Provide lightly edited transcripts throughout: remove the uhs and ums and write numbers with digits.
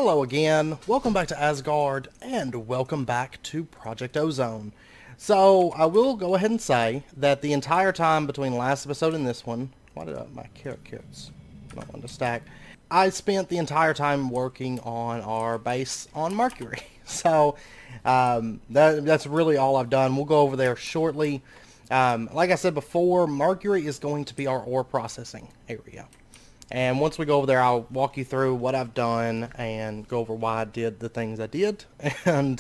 Hello again, welcome back to Asgard, and welcome back to Project Ozone. So, I will go ahead and say that the entire time between last episode and this one, why did my carrots not want to stack? I spent the entire time working on our base on Mercury. So, that's really all I've done. We'll go over there shortly. Like I said before, Mercury is going to be our ore processing area. And once we go over there, I'll walk you through what I've done and go over why I did the things I did and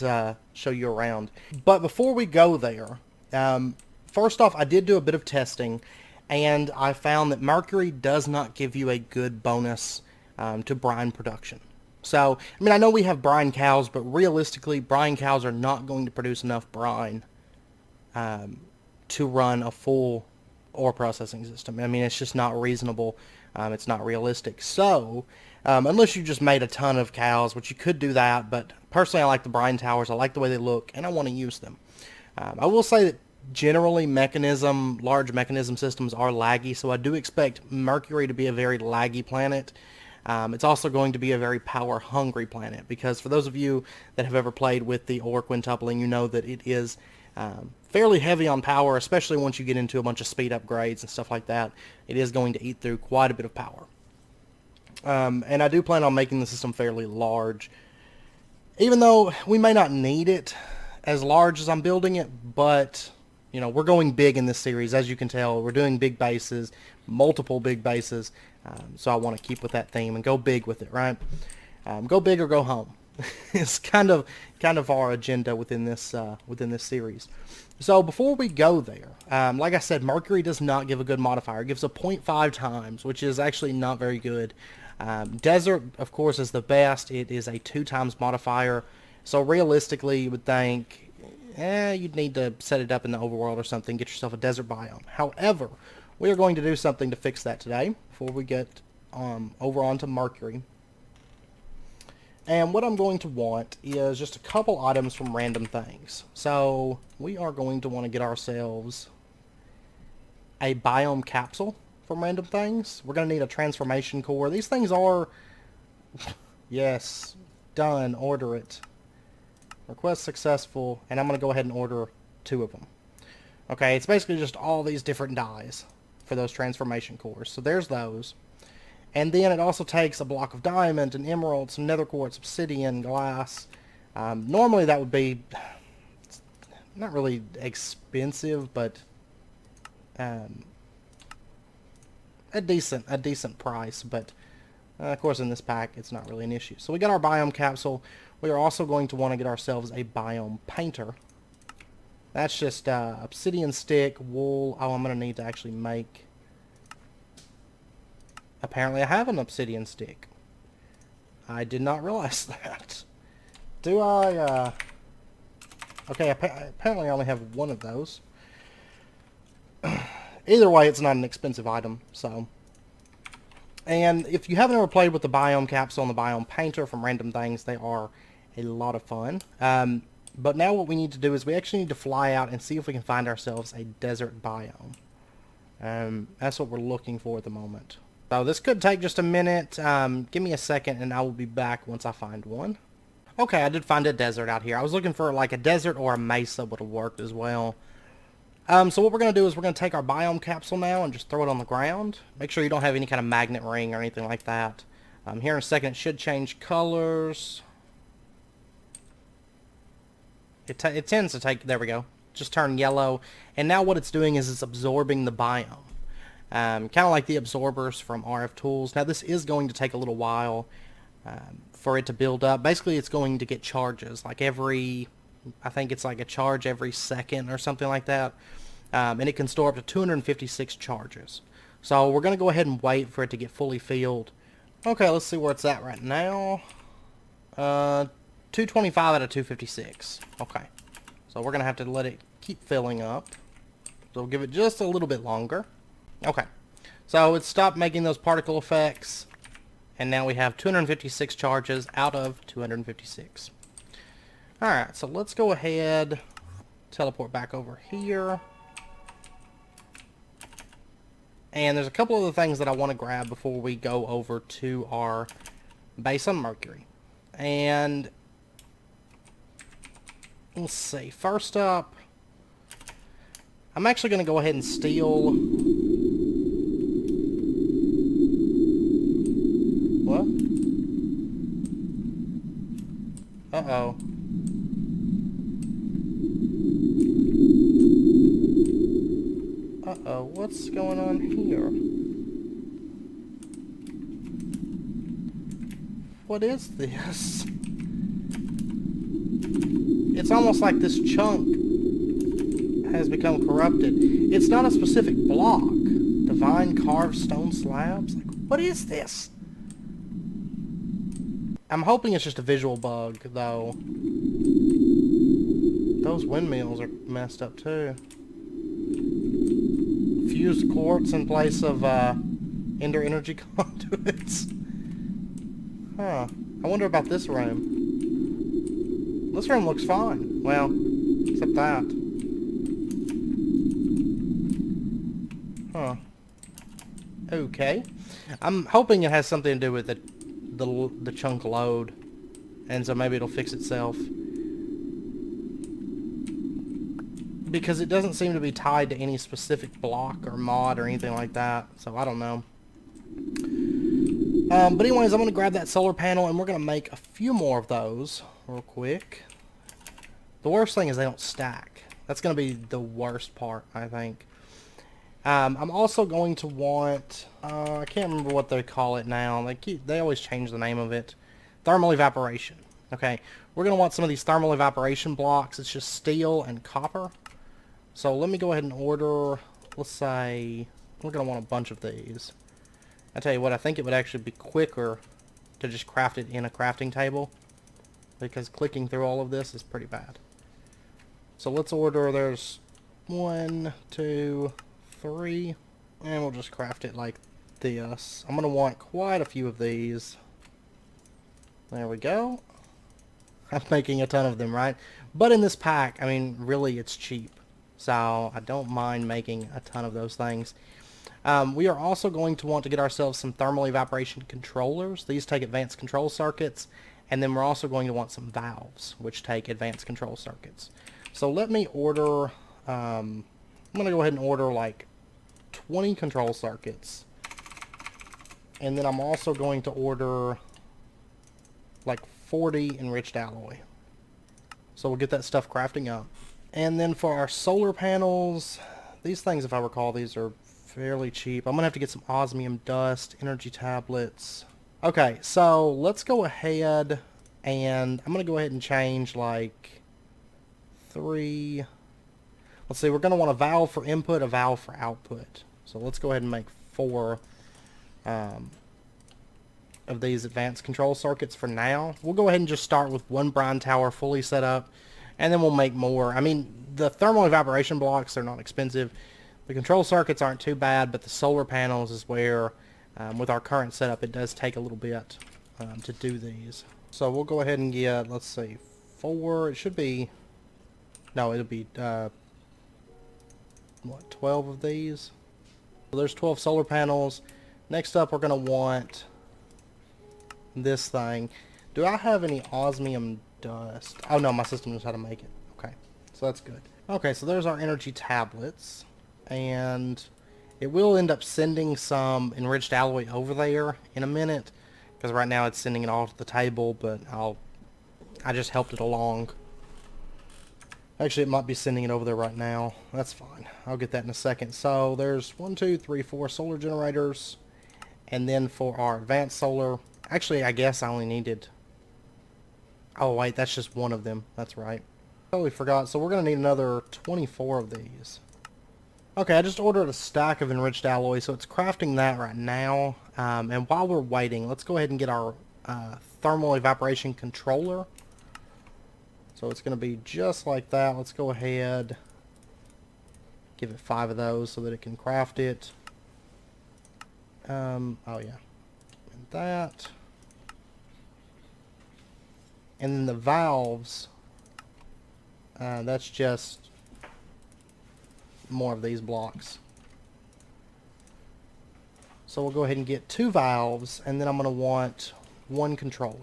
show you around. But before we go there, first off, I did do a bit of testing, and I found that mercury does not give you a good bonus to brine production. So, I mean, I know we have brine cows, but realistically, brine cows are not going to produce enough brine to run a full ore processing system. I mean, it's just not reasonable. It's not realistic. So, unless you just made a ton of cows, which you could do that, but personally I like the brine towers. I like the way they look, and I want to use them. I will say that generally large mechanism systems are laggy, so I do expect Mercury to be a very laggy planet. It's also going to be a very power-hungry planet, because for those of you that have ever played with the ore quintupling, you know that it is fairly heavy on power, especially once you get into a bunch of speed upgrades and stuff like that. It is going to eat through quite a bit of power. And I do plan on making the system fairly large, even though we may not need it as large as I'm building it, but you know, we're going big in this series. As you can tell, we're doing big bases, multiple big bases, so I want to keep with that theme and go big with it, right? Go big or go home. It's kind of our agenda within this series. So before we go there, like I said, Mercury does not give a good modifier. It gives a 0.5 times, which is actually not very good. Desert, of course, is the best. It is a 2 times modifier. So realistically, you would think, you'd need to set it up in the overworld or something, get yourself a desert biome. However, we are going to do something to fix that today before we get over onto Mercury. And what I'm going to want is just a couple items from random things. So we are going to want to get ourselves a biome capsule from random things. We're going to need a transformation core. These things are... Yes. Done. Order it. Request successful. And I'm going to go ahead and order 2 of them. Okay, it's basically just all these different dyes for those transformation cores. So there's those. And then it also takes a block of diamond, an emerald, some nether quartz, obsidian, glass. Normally that would be not really expensive, but a decent price. But of course in this pack it's not really an issue. So we got our biome capsule. We are also going to want to get ourselves a biome painter. That's just obsidian stick, wool. Oh, I'm going to need to actually make... Apparently I have an obsidian stick. I did not realize that. Do I, Okay, apparently I only have one of those. Either way, it's not an expensive item, so... And if you haven't ever played with the biome capsule and the biome painter from Random Things, they are a lot of fun. But now what we need to do is we actually need to fly out and see if we can find ourselves a desert biome. That's what we're looking for at the moment. So this could take just a minute. Give me a second and I will be back once I find one. Okay, I did find a desert out here. I was looking for like a desert or a mesa would have worked as well. So what we're going to do is we're going to take our biome capsule now and just throw it on the ground. Make sure you don't have any kind of magnet ring or anything like that. Here in a second it should change colors. It tends to take, there we go, just turn yellow. And now what it's doing is it's absorbing the biome. Kind of like the absorbers from RF Tools. Now this is going to take a little while for it to build up. Basically it's going to get charges like I think it's like a charge every second or something like that. And it can store up to 256 charges. So we're going to go ahead and wait for it to get fully filled. Okay, let's see where it's at right now. 225 out of 256. Okay. So we're going to have to let it keep filling up. So we'll give it just a little bit longer. Okay, so it stopped making those particle effects, and now we have 256 charges out of 256. Alright, so let's go ahead, teleport back over here. And there's a couple of the things that I want to grab before we go over to our base on Mercury. And let's see. First up, I'm actually going to go ahead and steal... What? Uh-oh. Uh-oh, what's going on here? What is this? It's almost like this chunk has become corrupted. It's not a specific block. Divine carved stone slabs? Like, what is this? I'm hoping it's just a visual bug, though. Those windmills are messed up, too. Fused quartz in place of, ender energy conduits. Huh. I wonder about this room. This room looks fine. Well, except that. Huh. Okay. I'm hoping it has something to do with the chunk load. And so maybe it'll fix itself. Because it doesn't seem to be tied to any specific block or mod or anything like that. So I don't know. But anyways, I'm going to grab that solar panel and we're going to make a few more of those real quick. The worst thing is they don't stack. That's going to be the worst part, I think. I'm also going to want, I can't remember what they call it now. They always change the name of it. Thermal evaporation. Okay, we're going to want some of these thermal evaporation blocks. It's just steel and copper. So let me go ahead and order, let's say, we're going to want a bunch of these. I tell you what, I think it would actually be quicker to just craft it in a crafting table, because clicking through all of this is pretty bad. So let's order, there's 1, 2, 3, and we'll just craft it like this. I'm going to want quite a few of these. There we go. I'm making a ton of them, right? But in this pack, I mean, really it's cheap. So I don't mind making a ton of those things. We are also going to want to get ourselves some thermal evaporation controllers. These take advanced control circuits. And then we're also going to want some valves, which take advanced control circuits. So let me order, I'm going to go ahead and order like 20 control circuits. And then I'm also going to order like 40 enriched alloy. So we'll get that stuff crafting up. And then for our solar panels, these things, if I recall, these are fairly cheap. I'm going to have to get some osmium dust, energy tablets. Okay, so let's go ahead and I'm going to go ahead and change like 3. Let's see, we're going to want a valve for input, a valve for output. So let's go ahead and make 4 of these advanced control circuits for now. We'll go ahead and just start with 1 brine tower fully set up, and then we'll make more. I mean, the thermal evaporation blocks are not expensive. The control circuits aren't too bad, but the solar panels is where, with our current setup, it does take a little bit to do these. So we'll go ahead and get, let's see, 4. It should be, no, it'll be, what, 12 of these? So there's 12 solar panels. Next up, we're going to want this thing. Do I have any osmium dust? Oh no, my system knows how to make it. Okay, so that's good. Okay, so there's our energy tablets, and it will end up sending some enriched alloy over there in a minute, because right now it's sending it all to the table, but I just helped it along. Actually, it might be sending it over there right now. That's fine. I'll get that in a second. So there's 1, 2, 3, 4 solar generators, and then for our advanced solar, actually, I guess I only needed... Oh, wait, that's just one of them. That's right. Totally forgot. So we're going to need another 24 of these. Okay, I just ordered a stack of enriched alloy, so it's crafting that right now. And while we're waiting, let's go ahead and get our thermal evaporation controller. So it's going to be just like that. Let's go ahead, give it 5 of those so that it can craft it. Oh yeah, and that. And then the valves, that's just more of these blocks. So we'll go ahead and get 2 valves, and then I'm going to want 1 controller.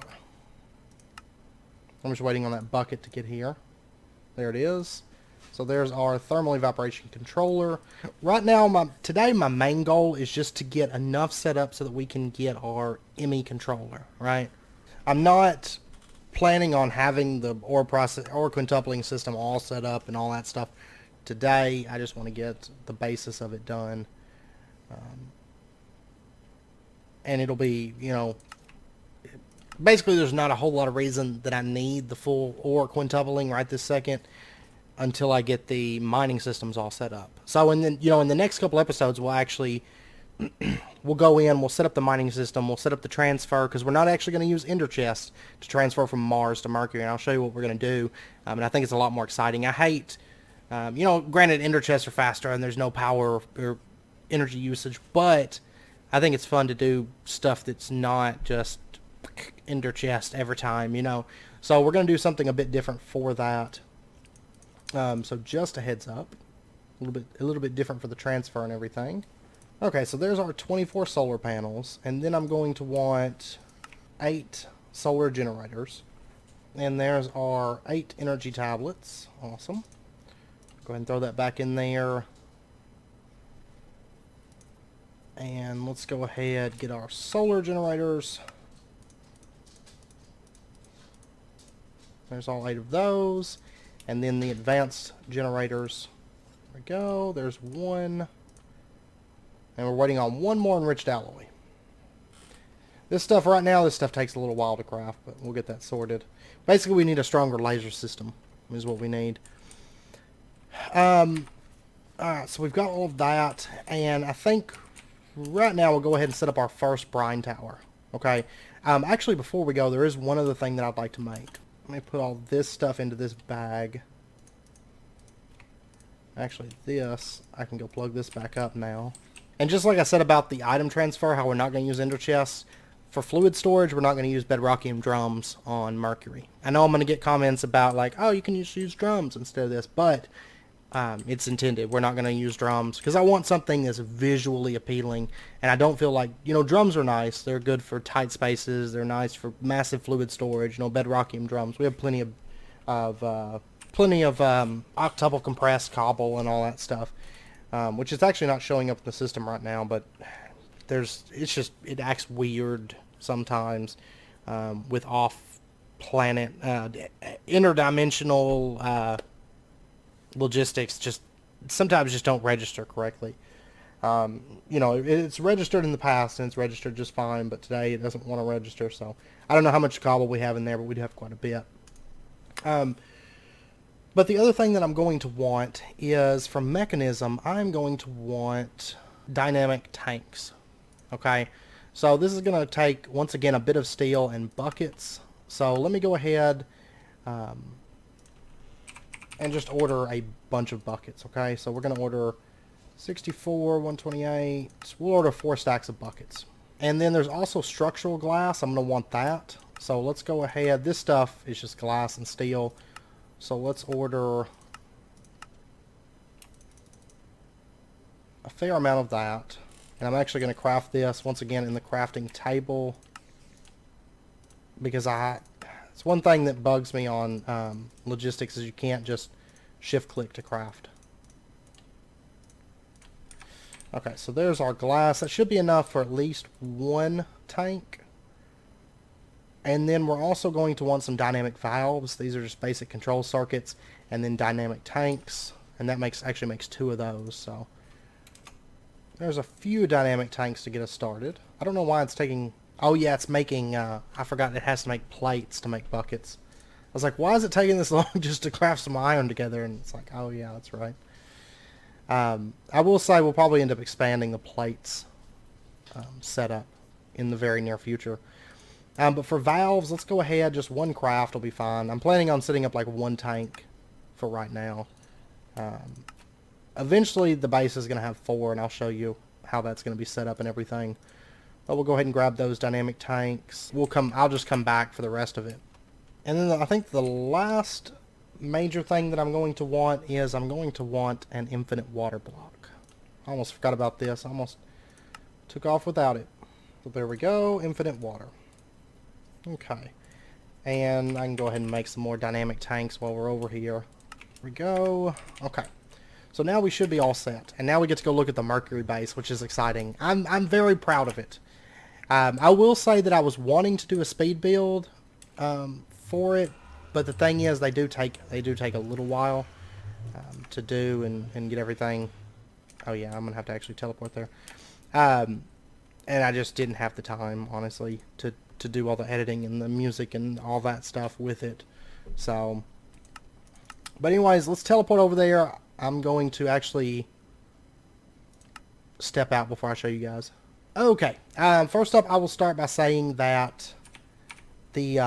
I'm just waiting on that bucket to get here. There it is. So there's our thermal evaporation controller. Right now, today my main goal is just to get enough set up so that we can get our ME controller, right? I'm not planning on having the ore quintupling system all set up and all that stuff today. I just want to get the basis of it done. And it'll be, you know, basically there's not a whole lot of reason that I need the full ore quintupling right this second until I get the mining systems all set up. So in the next couple episodes we'll actually we'll go in, we'll set up the mining system, we'll set up the transfer, because we're not actually going to use ender chests to transfer from Mars to Mercury, and I'll show you what we're going to do. And I think it's a lot more exciting. I hate, granted ender chests are faster and there's no power or energy usage, but I think it's fun to do stuff that's not just ender chest every time, you know. So we're going to do something a bit different for that. So just a heads up, a little bit different for the transfer and everything. Okay, so there's our 24 solar panels, and then I'm going to want 8 solar generators, and there's our 8 energy tablets. Awesome. Go ahead and throw that back in there, and let's go ahead get our solar generators. There's all 8 of those. And then the advanced generators. There we go. There's one. And we're waiting on one more enriched alloy. This stuff takes a little while to craft, but we'll get that sorted. Basically, we need a stronger laser system is what we need. Alright, so we've got all of that. And I think right now we'll go ahead and set up our first brine tower. Okay. Actually, before we go, there is one other thing that I'd like to make. Let me put all this stuff into this bag. Actually, I can go plug this back up now. And just like I said about the item transfer, how we're not going to use ender chests, for fluid storage, we're not going to use bedrockium drums on Mercury. I know I'm going to get comments about like, oh, you can just use drums instead of this, but it's intended. We're not going to use drums because I want something that's visually appealing, and I don't feel like, drums are nice. They're good for tight spaces. They're nice for massive fluid storage. Bedrockium drums. We have plenty of octuple compressed cobble and all that stuff, which is actually not showing up in the system right now, but it acts weird sometimes with off-planet interdimensional logistics sometimes just don't register correctly. It's registered in the past and it's registered just fine, but today it doesn't want to register, so I don't know how much cobble we have in there, but we do have quite a bit. But the other thing that I'm going to want is, from mechanism, I'm going to want dynamic tanks. Okay, so this is going to take, once again, a bit of steel and buckets. So let me go ahead and just order a bunch of buckets, okay? So we're going to order 64, 128. We'll order 4 stacks of buckets. And then there's also structural glass. I'm going to want that. So let's go ahead. This stuff is just glass and steel. So let's order a fair amount of that. And I'm actually going to craft this once again in the crafting table, because it's one thing that bugs me on logistics is you can't just shift click to craft. Okay, so there's our glass. That should be enough for at least 1 tank. And then we're also going to want some dynamic valves. These are just basic control circuits, and then dynamic tanks, and that actually makes 2 of those. So there's a few dynamic tanks to get us started. I don't know why it's taking... Oh yeah, it's making... I forgot it has to make plates to make buckets. I was like, why is it taking this long just to craft some iron together? And it's like, oh yeah, that's right. I will say we'll probably end up expanding the plates setup in the very near future. But for valves, let's go ahead. Just 1 craft will be fine. I'm planning on setting up like 1 tank for right now. Eventually the base is going to have 4, and I'll show you how that's going to be set up and everything. But we'll go ahead and grab those dynamic tanks. I'll just come back for the rest of it. And then I think the last major thing that I'm going to want is I'm going to want an infinite water block. I almost forgot about this. I almost took off without it. So there we go, infinite water. Okay. And I can go ahead and make some more dynamic tanks while we're over here. Here we go. Okay. So now we should be all set. And now we get to go look at the Mercury base, which is exciting. I'm very proud of it. I will say that I was wanting to do a speed build for it, but the thing is they do take a little while to do and get everything. Oh yeah, I'm gonna have to actually teleport there. And I just didn't have the time, honestly, to do all the editing and the music and all that stuff with it. So, but anyways, let's teleport over there. I'm going to actually step out before I show you guys. Okay, first up, I will start by saying that the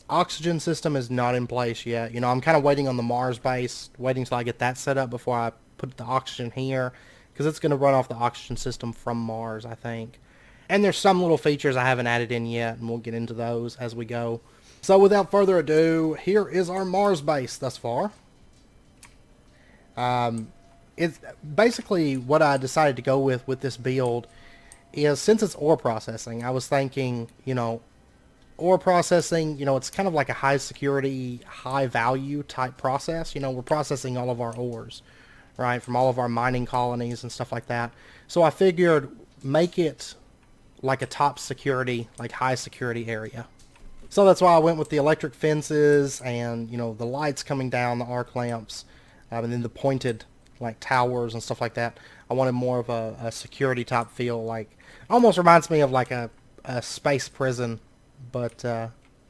oxygen system is not in place yet. You know, I'm kind of waiting on the Mars base, waiting till I get that set up before I put the oxygen here, because it's going to run off the oxygen system from Mars, I think. And there's some little features I haven't added in yet, and we'll get into those as we go. So without further ado, here is our Mars base thus far. It's basically what I decided to go with this build is, since it's ore processing, I was thinking, you know, ore processing, you know, it's kind of like a high security, high value type process. You know, we're processing all of our ores, right, from all of our mining colonies and stuff like that. So I figured make it like a top security, like high security area. So that's why I went with the electric fences and, you know, the lights coming down, the arc lamps, and then the pointed like towers and stuff like that. I wanted more of a security type feel, like almost reminds me of like a space prison, but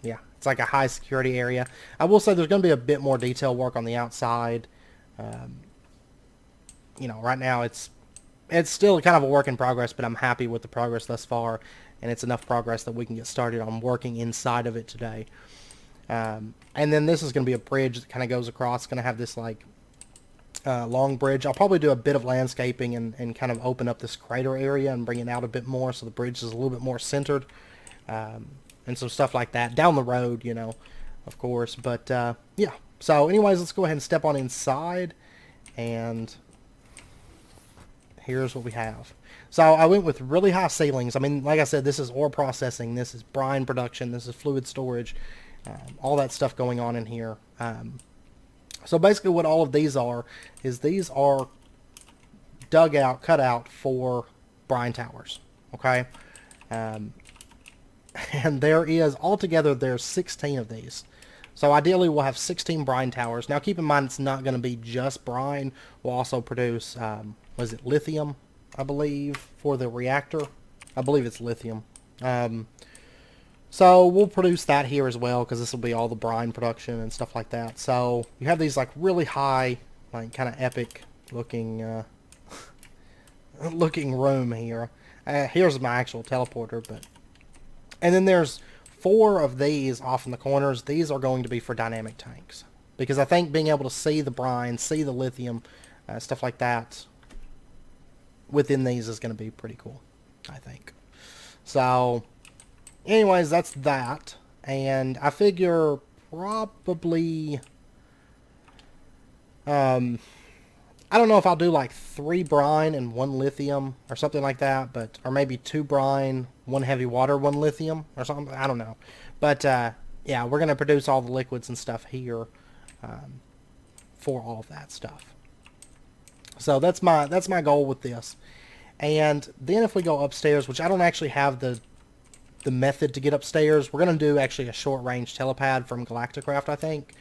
yeah, it's like a high security area. I will say there's going to be a bit more detail work on the outside. You know, right now it's still kind of a work in progress, but I'm happy with the progress thus far, and it's enough progress that we can get started on working inside of it today. And then this is going to be a bridge that kind of goes across. It's going to have this like long bridge. I'll probably do a bit of landscaping and kind of open up this crater area and bring it out a bit more so the bridge is a little bit more centered, and some stuff like that down the road, you know, of course. But yeah, so anyways, let's go ahead and step on inside, and here's what we have. So I went with really high ceilings. I mean, like I said, this is ore processing, this is brine production, this is fluid storage, all that stuff going on in here. So basically what all of these are is these are dug out, cut out for brine towers, okay? And there is, altogether, there's 16 of these. So ideally we'll have 16 brine towers. Now keep in mind it's not going to be just brine. We'll also produce, was it lithium, I believe, for the reactor? I believe it's lithium. So we'll produce that here as well, because this will be all the brine production and stuff like that. So you have these like really high, like kind of epic looking looking room here. Here's my actual teleporter, but and then there's 4 of these off in the corners. These are going to be for dynamic tanks, because I think being able to see the brine, see the lithium, stuff like that within these is going to be pretty cool, I think. So anyways, that's that. And I figure probably, I don't know if I'll do like 3 brine and 1 lithium or something like that, but, or maybe 2 brine, 1 heavy water, 1 lithium or something. I don't know. But, yeah, we're going to produce all the liquids and stuff here, for all of that stuff. So that's my goal with this. And then if we go upstairs, which I don't actually have the method to get upstairs, we're going to do actually a short-range telepad from Galacticraft, I think,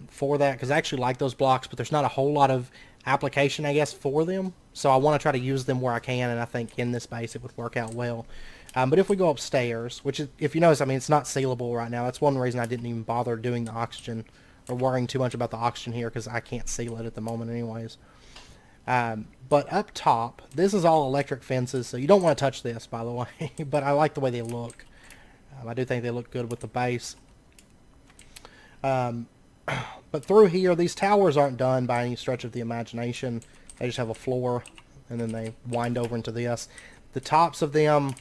for that, because I actually like those blocks, but there's not a whole lot of application, I guess, for them. So I want to try to use them where I can, and I think in this base it would work out well. But if we go upstairs, which is, if you notice, I mean, it's not sealable right now. That's one reason I didn't even bother doing the oxygen or worrying too much about the oxygen here, because I can't seal it at the moment anyways. But up top, this is all electric fences, so you don't want to touch this, by the way, but I like the way they look. I do think they look good with the base. But through here, these towers aren't done by any stretch of the imagination. They just have a floor, and then they wind over into this. The tops of them,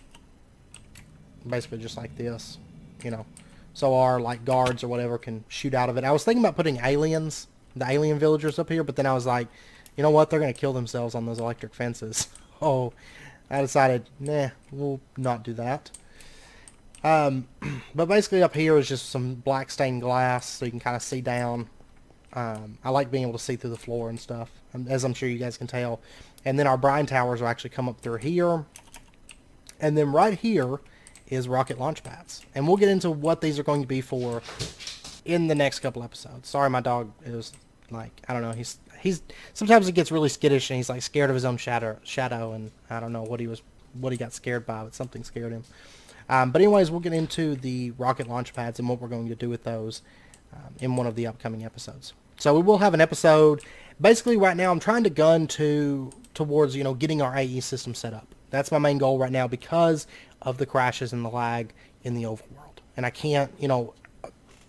basically just like this, you know, so our, like, guards or whatever can shoot out of it. I was thinking about putting aliens, the alien villagers up here, but then I was like, you know what, they're going to kill themselves on those electric fences. Oh, I decided, nah, we'll not do that. But basically up here is just some black stained glass so you can kind of see down. I like being able to see through the floor and stuff, as I'm sure you guys can tell. And then our brine towers will actually come up through here. And then right here is rocket launch pads. And we'll get into what these are going to be for in the next couple episodes. Sorry, my dog is like, I don't know, he's sometimes he gets really skittish and he's like scared of his own shadow, and I don't know what he got scared by, but something scared him. But anyways, we'll get into the rocket launch pads and what we're going to do with those in one of the upcoming episodes. So we will have an episode. Basically, right now, I'm trying to gun towards, getting our AE system set up. That's my main goal right now because of the crashes and the lag in the overworld. And I can't,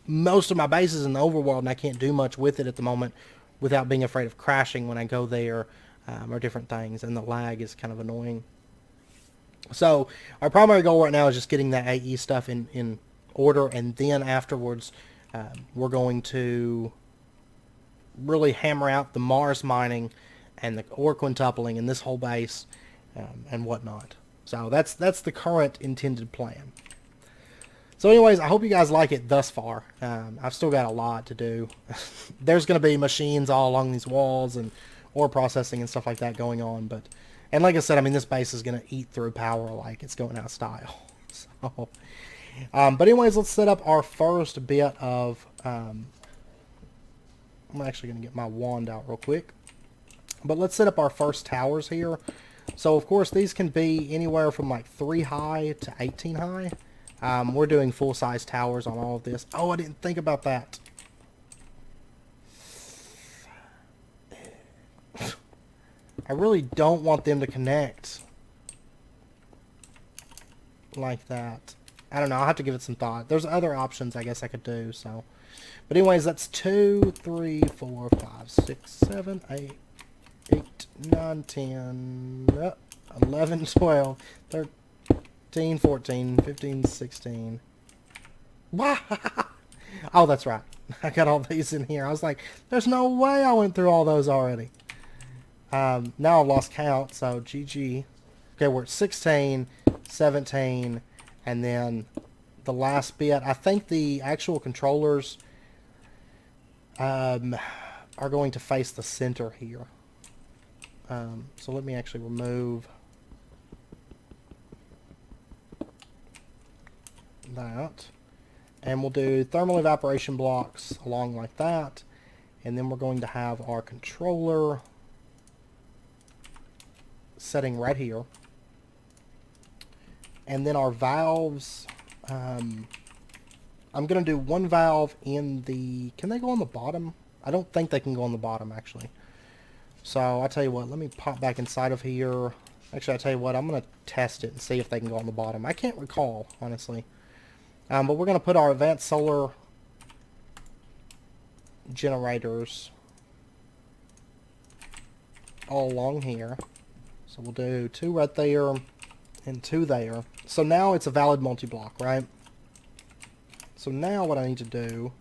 most of my base is in the overworld, and I can't do much with it at the moment without being afraid of crashing when I go there or different things. And the lag is kind of annoying. So our primary goal right now is just getting that AE stuff in order, and then afterwards we're going to really hammer out the Mars mining and the ore quintupling and this whole base and whatnot. So that's the current intended plan. So anyways, I hope you guys like it thus far. I've still got a lot to do. There's going to be machines all along these walls and ore processing and stuff like that going on, and like I said, I mean, this base is going to eat through power like it's going out of style. So, but anyways, let's set up our first bit of... I'm actually going to get my wand out real quick. But let's set up our first towers here. So, of course, these can be anywhere from like 3 high to 18 high. We're doing full-size towers on all of this. Oh, I didn't think about that. I really don't want them to connect like that. I don't know. I'll have to give it some thought. There's other options I guess I could do. So, but anyways, that's 2, 3, 4, 5, 6, 7, 8, 8, 9, 10, 11, 12, 13, 14, 15, 16. Oh, that's right. I got all these in here. I was like, there's no way I went through all those already. Now I've lost count, so GG. Okay, we're at 16, 17, and then the last bit. I think the actual controllers are going to face the center here. So let me actually remove that. And we'll do thermal evaporation blocks along like that. And then we're going to have our controller setting right here. And then our valves, I'm going to do one valve in the... Can they go on the bottom? I don't think they can go on the bottom, actually. So, I'll tell you what. Let me pop back inside of here. Actually, I'll tell you what. I'm going to test it and see if they can go on the bottom. I can't recall, honestly. But we're going to put our advanced solar generators all along here. So, we'll do 2 right there and 2 there. So, now it's a valid multi-block, right? So, now what I need to do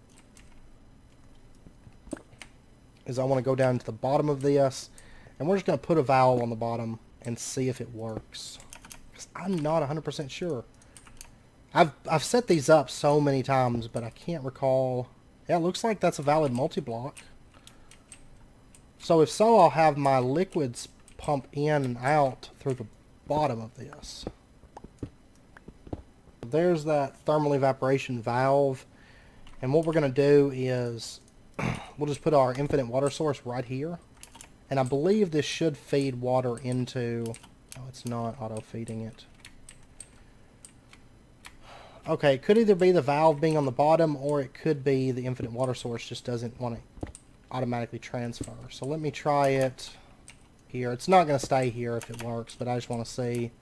is I want to go down to the bottom of this, and we're just going to put a valve on the bottom and see if it works. Because I'm not 100% sure. I've set these up so many times, but I can't recall. Yeah, it looks like that's a valid multi-block. So if so, I'll have my liquids pump in and out through the bottom of this. There's that thermal evaporation valve, and what we're going to do is we'll just put our infinite water source right here, and I believe this should feed water into... Oh, it's not auto-feeding it. Okay, it could either be the valve being on the bottom, or it could be the infinite water source just doesn't want to automatically transfer. So let me try it here. It's not going to stay here if it works, but I just want to see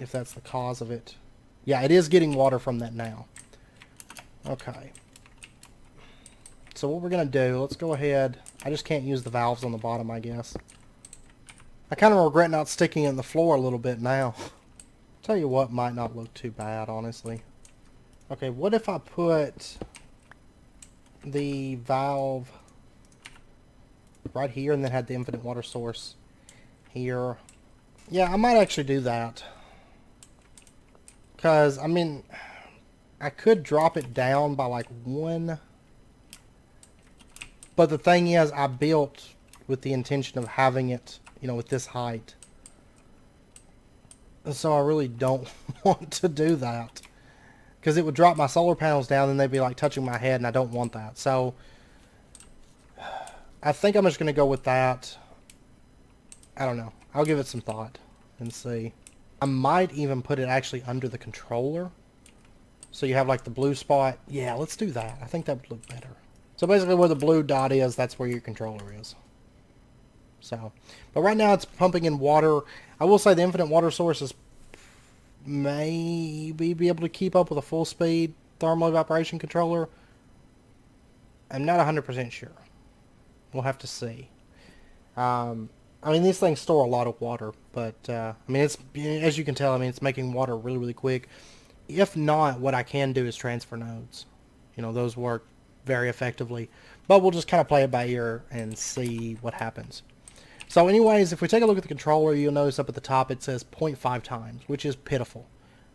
if that's the cause of it. Yeah, it is getting water from that now. Okay. So what we're going to do, let's go ahead. I just can't use the valves on the bottom, I guess. I kind of regret not sticking it in the floor a little bit now. Tell you what, might not look too bad, honestly. Okay, what if I put the valve right here and then had the infinite water source here? Yeah, I might actually do that. Because, I mean, I could drop it down by like 1. But the thing is, I built with the intention of having it, you know, with this height. And so I really don't want to do that. Because it would drop my solar panels down and they'd be like touching my head, and I don't want that. So I think I'm just going to go with that. I don't know. I'll give it some thought and see. I might even put it actually under the controller. So you have like the blue spot. Yeah, let's do that. I think that would look better. So basically where the blue dot is, that's where your controller is. So, but right now it's pumping in water. I will say the infinite water source is maybe be able to keep up with a full speed thermal evaporation controller. I'm not 100% sure. We'll have to see. I mean, these things store a lot of water, but I mean, it's, as you can tell, I mean, it's making water really, really quick. If not, what I can do is transfer nodes. You know, those work very effectively, but we'll just kind of play it by ear and see what happens. So anyways, if we take a look at the controller, you'll notice up at the top it says 0.5 times, which is pitiful.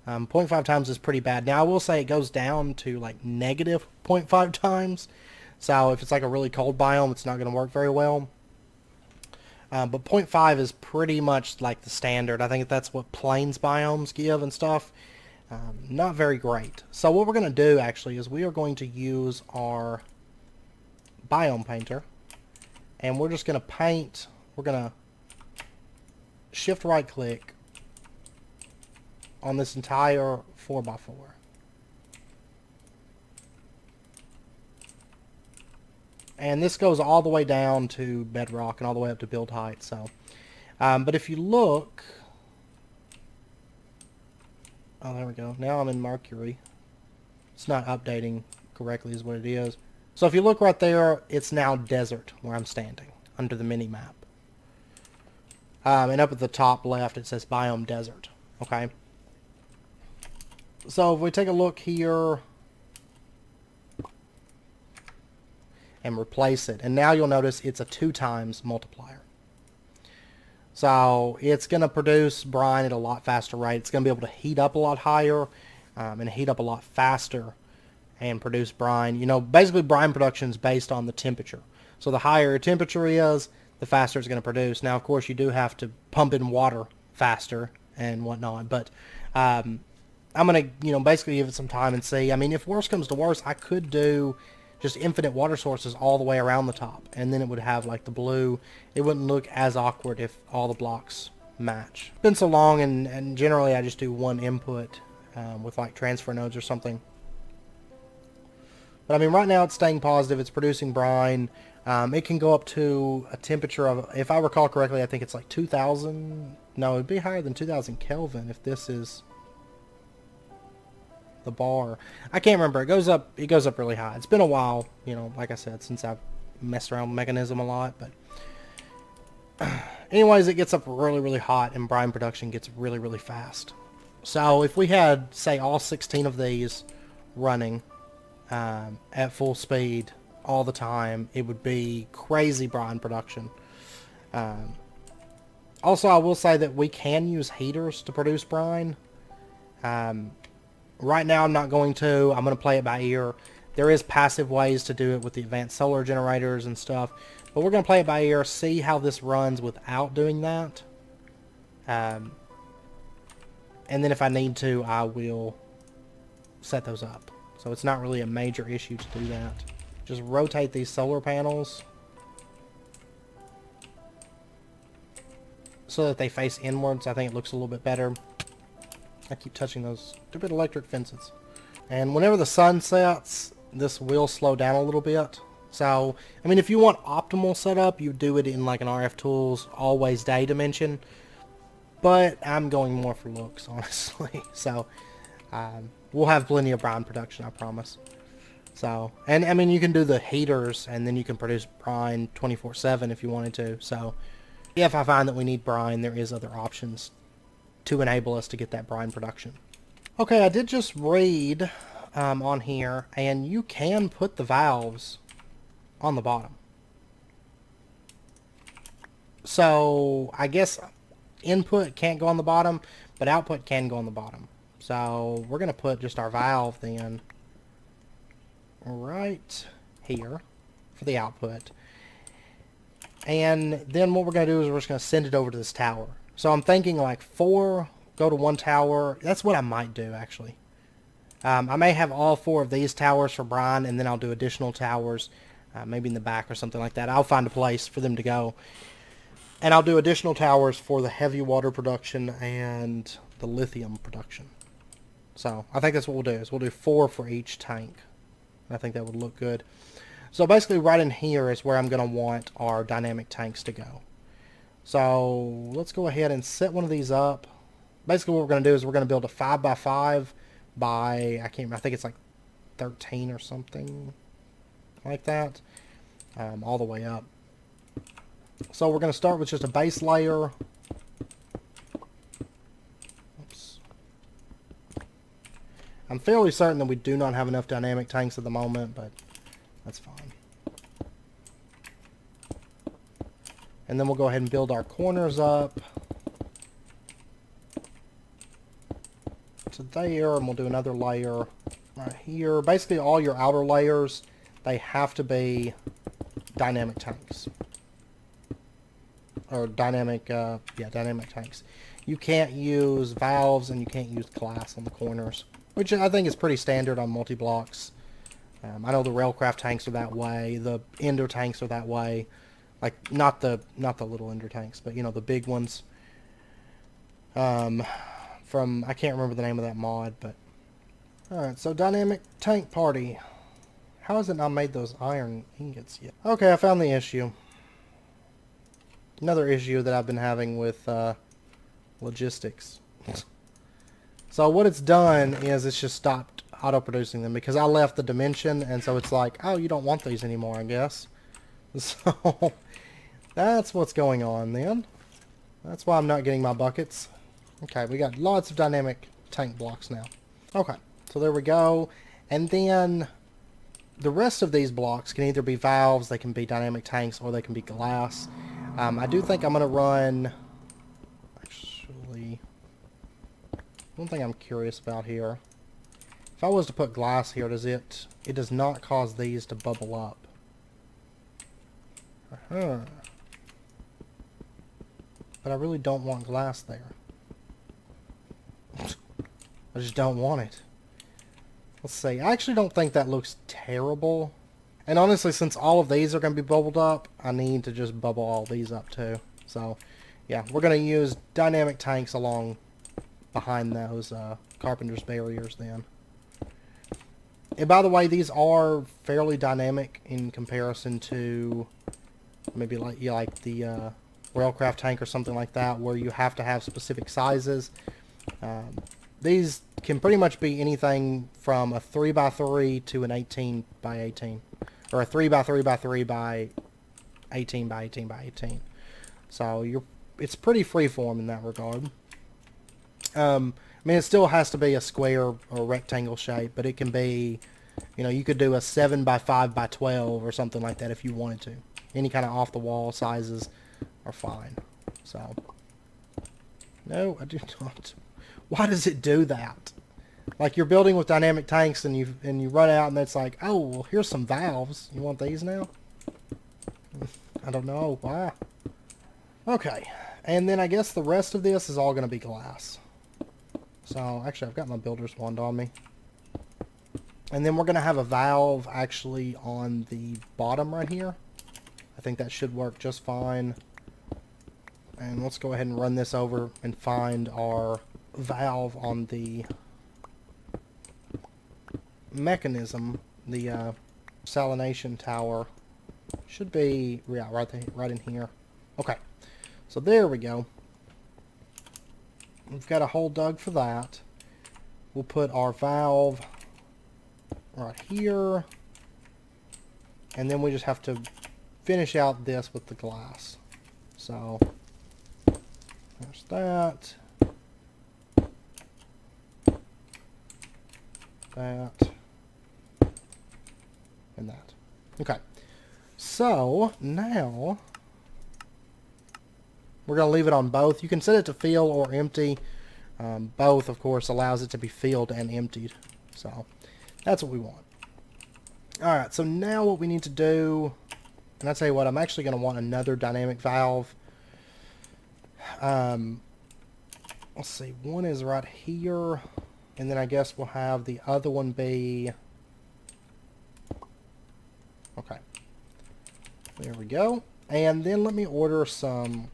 0.5 times is pretty bad. Now, I will say it goes down to like negative 0.5 times. So if it's like a really cold biome, it's not going to work very well. But 0.5 is pretty much like the standard. I think that's what plains biomes give and stuff. Not very great. So what we're going to do actually is we are going to use our biome painter. And we're just going to paint. We're going to shift right click on this entire 4x4. And this goes all the way down to bedrock and all the way up to build height. So, but if you look, oh, there we go. Now I'm in Mercury. It's not updating correctly is what it is. So if you look right there, it's now desert where I'm standing under the mini map. And up at the top left, it says biome desert. Okay. So if we take a look here and replace it, and now you'll notice it's a 2 times multiplier. So it's going to produce brine at a lot faster rate. It's going to be able to heat up a lot higher and heat up a lot faster and produce brine. You know, basically brine production is based on the temperature. So the higher your temperature is, the faster it's going to produce. Now, of course, you do have to pump in water faster and whatnot, but I'm going to, you know, basically give it some time and see. I mean, if worse comes to worse, I could do just infinite water sources all the way around the top, and then it would have like the blue. It wouldn't look as awkward if all the blocks match. It's been so long, and generally I just do one input with like transfer nodes or something. But I mean, right now it's staying positive. It's producing brine. It can go up to a temperature of, if I recall correctly, I think it's like 2,000. No, it'd be higher than 2,000 Kelvin if this is the bar. I can't remember. It goes up really high. It's been a while, you know, like I said, since I've messed around with Mechanism a lot, but anyways, it gets up really, really hot, and brine production gets really, really fast. So if we had, say, all 16 of these running at full speed all the time, it would be crazy brine production. Also, I will say that we can use heaters to produce brine. Right now, I'm not going to. I'm going to play it by ear. There is passive ways to do it with the advanced solar generators and stuff. But we're going to play it by ear, see how this runs without doing that. And then if I need to, I will set those up. So it's not really a major issue to do that. Just rotate these solar panels so that they face inwards. I think it looks a little bit better. I keep touching those stupid electric fences. And whenever the sun sets, this will slow down a little bit. So, I mean, if you want optimal setup, you do it in like an RF Tools always day dimension. But I'm going more for looks, honestly. So, we'll have plenty of brine production, I promise. So, and I mean, you can do the heaters, and then you can produce brine 24/7 if you wanted to. So, if I find that we need brine, there is other options to enable us to get that brine production. Okay, I did just read on here, and you can put the valves on the bottom. So I guess input can't go on the bottom, but output can go on the bottom. So we're going to put just our valve then right here for the output. And then what we're going to do is we're just going to send it over to this tower. So I'm thinking like 4 go to one tower. That's what I might do, actually. I may have all 4 of these towers for brine, and then I'll do additional towers, maybe in the back or something like that. I'll find a place for them to go. And I'll do additional towers for the heavy water production and the lithium production. So I think that's what we'll do, is we'll do 4 for each tank. I think that would look good. So basically right in here is where I'm going to want our dynamic tanks to go. So let's go ahead and set one of these up. Basically what we're going to do is we're going to build a 5x5 by, I think it's like 13 or something like that, all the way up. So we're going to start with just a base layer. Oops. I'm fairly certain that we do not have enough dynamic tanks at the moment, but that's fine. And then we'll go ahead and build our corners up to there, and we'll do another layer right here. Basically all your outer layers, they have to be dynamic tanks. Or dynamic tanks. You can't use valves and you can't use glass on the corners, which I think is pretty standard on multi-blocks. I know the railcraft tanks are that way. The ender tanks are that way. Like not the little ender tanks, but you know, the big ones. From I can't remember the name of that mod, but all right. So dynamic tank party. How has it not made those iron ingots yet? Okay, I found the issue. Another issue that I've been having with logistics. So what it's done is it's just stopped auto-producing them because I left the dimension, and so it's like, oh, you don't want these anymore, I guess. So that's what's going on then. That's why I'm not getting my buckets. Okay, we got lots of dynamic tank blocks now. Okay, so there we go. And then the rest of these blocks can either be valves, they can be dynamic tanks, or they can be glass. I do think I'm going to run, actually, one thing I'm curious about here. If I was to put glass here, it does not cause these to bubble up. But I really don't want glass there. I just don't want it. Let's see. I actually don't think that looks terrible. And honestly, since all of these are going to be bubbled up, I need to just bubble all these up too. So, yeah, we're going to use dynamic tanks along behind those carpenter's barriers then. And by the way, these are fairly dynamic in comparison to maybe like the railcraft tank or something like that, where you have to have specific sizes. These can pretty much be anything from a 3x3 to an 18x18. Or a 3x3x3 by 18x18x18. So it's pretty freeform in that regard. I mean, it still has to be a square or rectangle shape, but it can be, you know, you could do a 7x5x12 or something like that if you wanted to. Any kind of off-the-wall sizes are fine. So, no, I do not. Why does it do that? Like you're building with dynamic tanks and you run out and it's like, oh, well, here's some valves. You want these now? I don't know. Why? Okay. And then I guess the rest of this is all going to be glass. So, actually, I've got my builder's wand on me. And then we're going to have a valve actually on the bottom right here. I think that should work just fine. And let's go ahead and run this over and find our valve on the mechanism. The salination tower should be right in here. Okay, so there we go. We've got a hole dug for that. We'll put our valve right here, and then we just have to finish out this with the glass. So there's that. That. And that. Okay. So now we're going to leave it on both. You can set it to fill or empty. Both, of course, allows it to be filled and emptied. So that's what we want. Alright, so now what we need to do, and I'll tell you what, I'm actually going to want another dynamic valve. Let's see, one is right here, and then I guess we'll have the other one be... Okay. There we go. And then let me order some,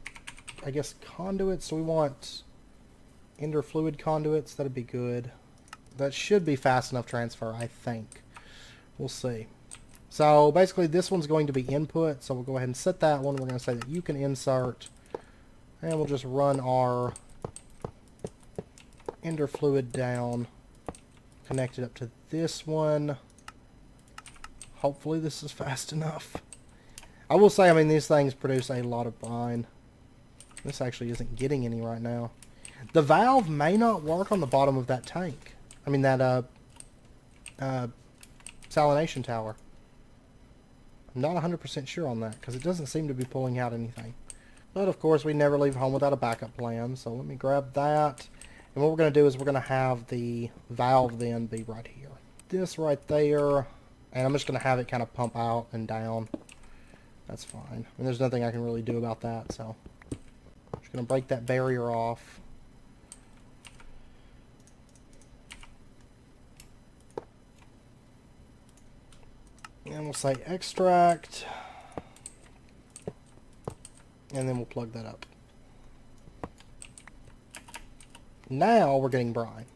I guess, conduits. So we want ender fluid conduits. That'd be good. That should be fast enough transfer, I think. We'll see. So basically this one's going to be input. So we'll go ahead and set that one. We're going to say that you can insert. And we'll just run our ender fluid down. Connect it up to this one. Hopefully this is fast enough. I will say, I mean, these things produce a lot of brine. This actually isn't getting any right now. The valve may not work on the bottom of that tank. I mean, that salination tower. I'm not 100% sure on that, because it doesn't seem to be pulling out anything. But, of course, we never leave home without a backup plan, so let me grab that. And what we're going to do is we're going to have the valve then be right here. This right there, and I'm just going to have it kind of pump out and down. That's fine. And there's nothing I can really do about that, so I'm just going to break that barrier off. And we'll say extract. And then we'll plug that up. Now we're getting brine.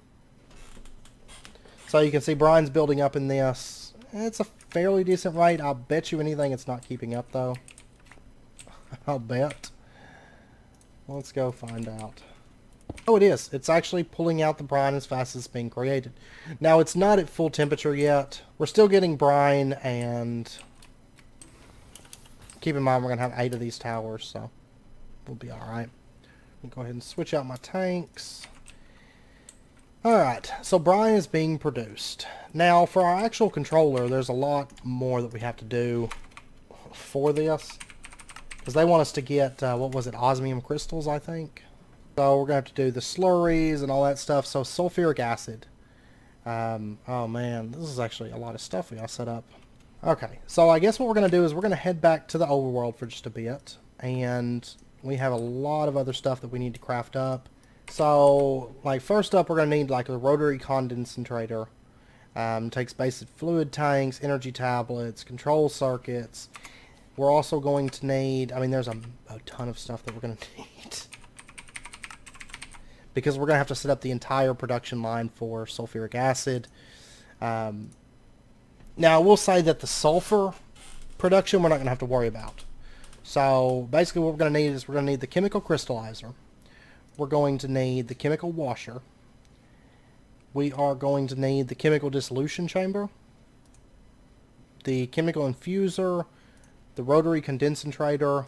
So you can see brine's building up in this. It's a fairly decent rate. I'll bet you anything it's not keeping up, though. I'll bet. Let's go find out. Oh, it is. It's actually pulling out the brine as fast as it's being created. Now, it's not at full temperature yet. We're still getting brine, and keep in mind we're going to have 8 of these towers, so we'll be alright. Go ahead and switch out my tanks. Alright, so brine is being produced. Now, for our actual controller, there's a lot more that we have to do for this. Because they want us to get, what was it, osmium crystals, I think? So we're going to have to do the slurries and all that stuff. So sulfuric acid. Oh man, this is actually a lot of stuff we got set up. Okay, so I guess what we're going to do is we're going to head back to the overworld for just a bit. And we have a lot of other stuff that we need to craft up. So, like, first up, we're going to need, like, a rotary condensator. Takes basic fluid tanks, energy tablets, control circuits. We're also going to need, I mean, there's a ton of stuff that we're going to need. Because we're going to have to set up the entire production line for sulfuric acid. Now, I will say that the sulfur production we're not going to have to worry about. So, basically what we're going to need is we're going to need the chemical crystallizer. We're going to need the chemical washer. We are going to need the chemical dissolution chamber, the chemical infuser, the rotary condensator,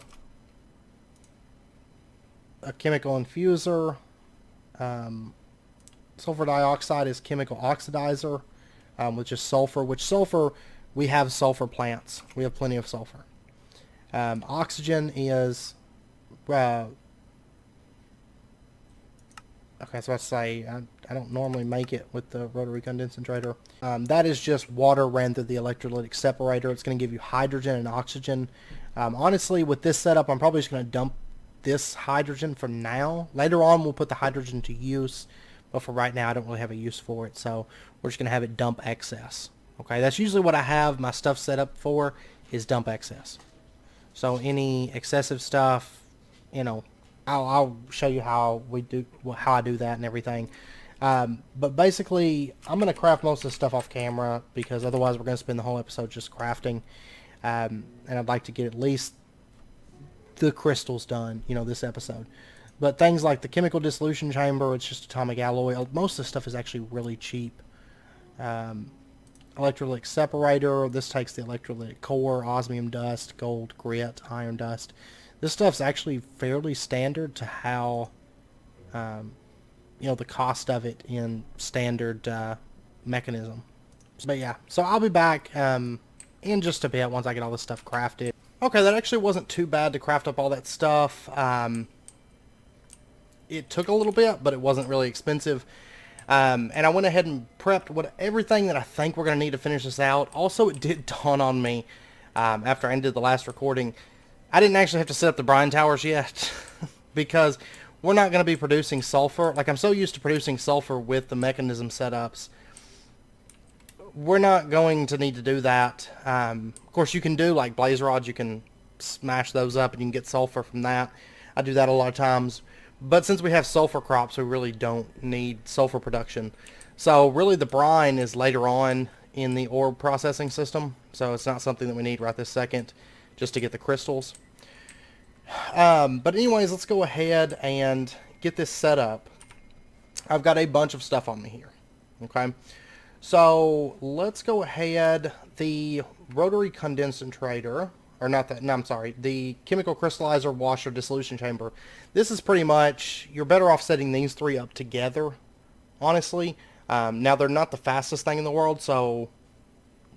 a chemical infuser, sulfur dioxide is chemical oxidizer, which is sulfur, we have sulfur plants. We have plenty of sulfur. Oxygen is... Okay, so I say I don't normally make it with the rotary condensator. That is just water ran through the electrolytic separator. It's going to give you hydrogen and oxygen. Honestly, with this setup, I'm probably just going to dump this hydrogen for now. Later on, we'll put the hydrogen to use. But for right now, I don't really have a use for it. So we're just going to have it dump excess. Okay, that's usually what I have my stuff set up for, is dump excess. So any excessive stuff, you know, I'll show you how I do that and everything. But basically, I'm going to craft most of the stuff off camera because otherwise we're going to spend the whole episode just crafting. And I'd like to get at least the crystals done, you know, this episode. But things like the chemical dissolution chamber, it's just atomic alloy. Most of the stuff is actually really cheap. Electrolytic separator, this takes the electrolytic core, osmium dust, gold grit, iron dust. This stuff's actually fairly standard to how, you know, the cost of it in standard mechanism. But yeah, so I'll be back in just a bit once I get all this stuff crafted. Okay, that actually wasn't too bad to craft up all that stuff. it took a little bit, but it wasn't really expensive. And I went ahead and prepped everything that I think we're going to need to finish this out. Also, it did dawn on me after I ended the last recording, I didn't actually have to set up the brine towers yet because we're not going to be producing sulfur. Like, I'm so used to producing sulfur with the mechanism setups. We're not going to need to do that. Of course, you can do like blaze rods. You can smash those up and you can get sulfur from that. I do that a lot of times. But since we have sulfur crops, we really don't need sulfur production. So really the brine is later on in the ore processing system. So it's not something that we need right this second just to get the crystals. But anyways, let's go ahead and get this set up. I've got a bunch of stuff on me here. Okay. So let's go ahead. The rotary condensator, or not that, no, I'm sorry, the chemical crystallizer, washer, dissolution chamber. This is pretty much, you're better off setting these three up together, honestly. Now, they're not the fastest thing in the world, so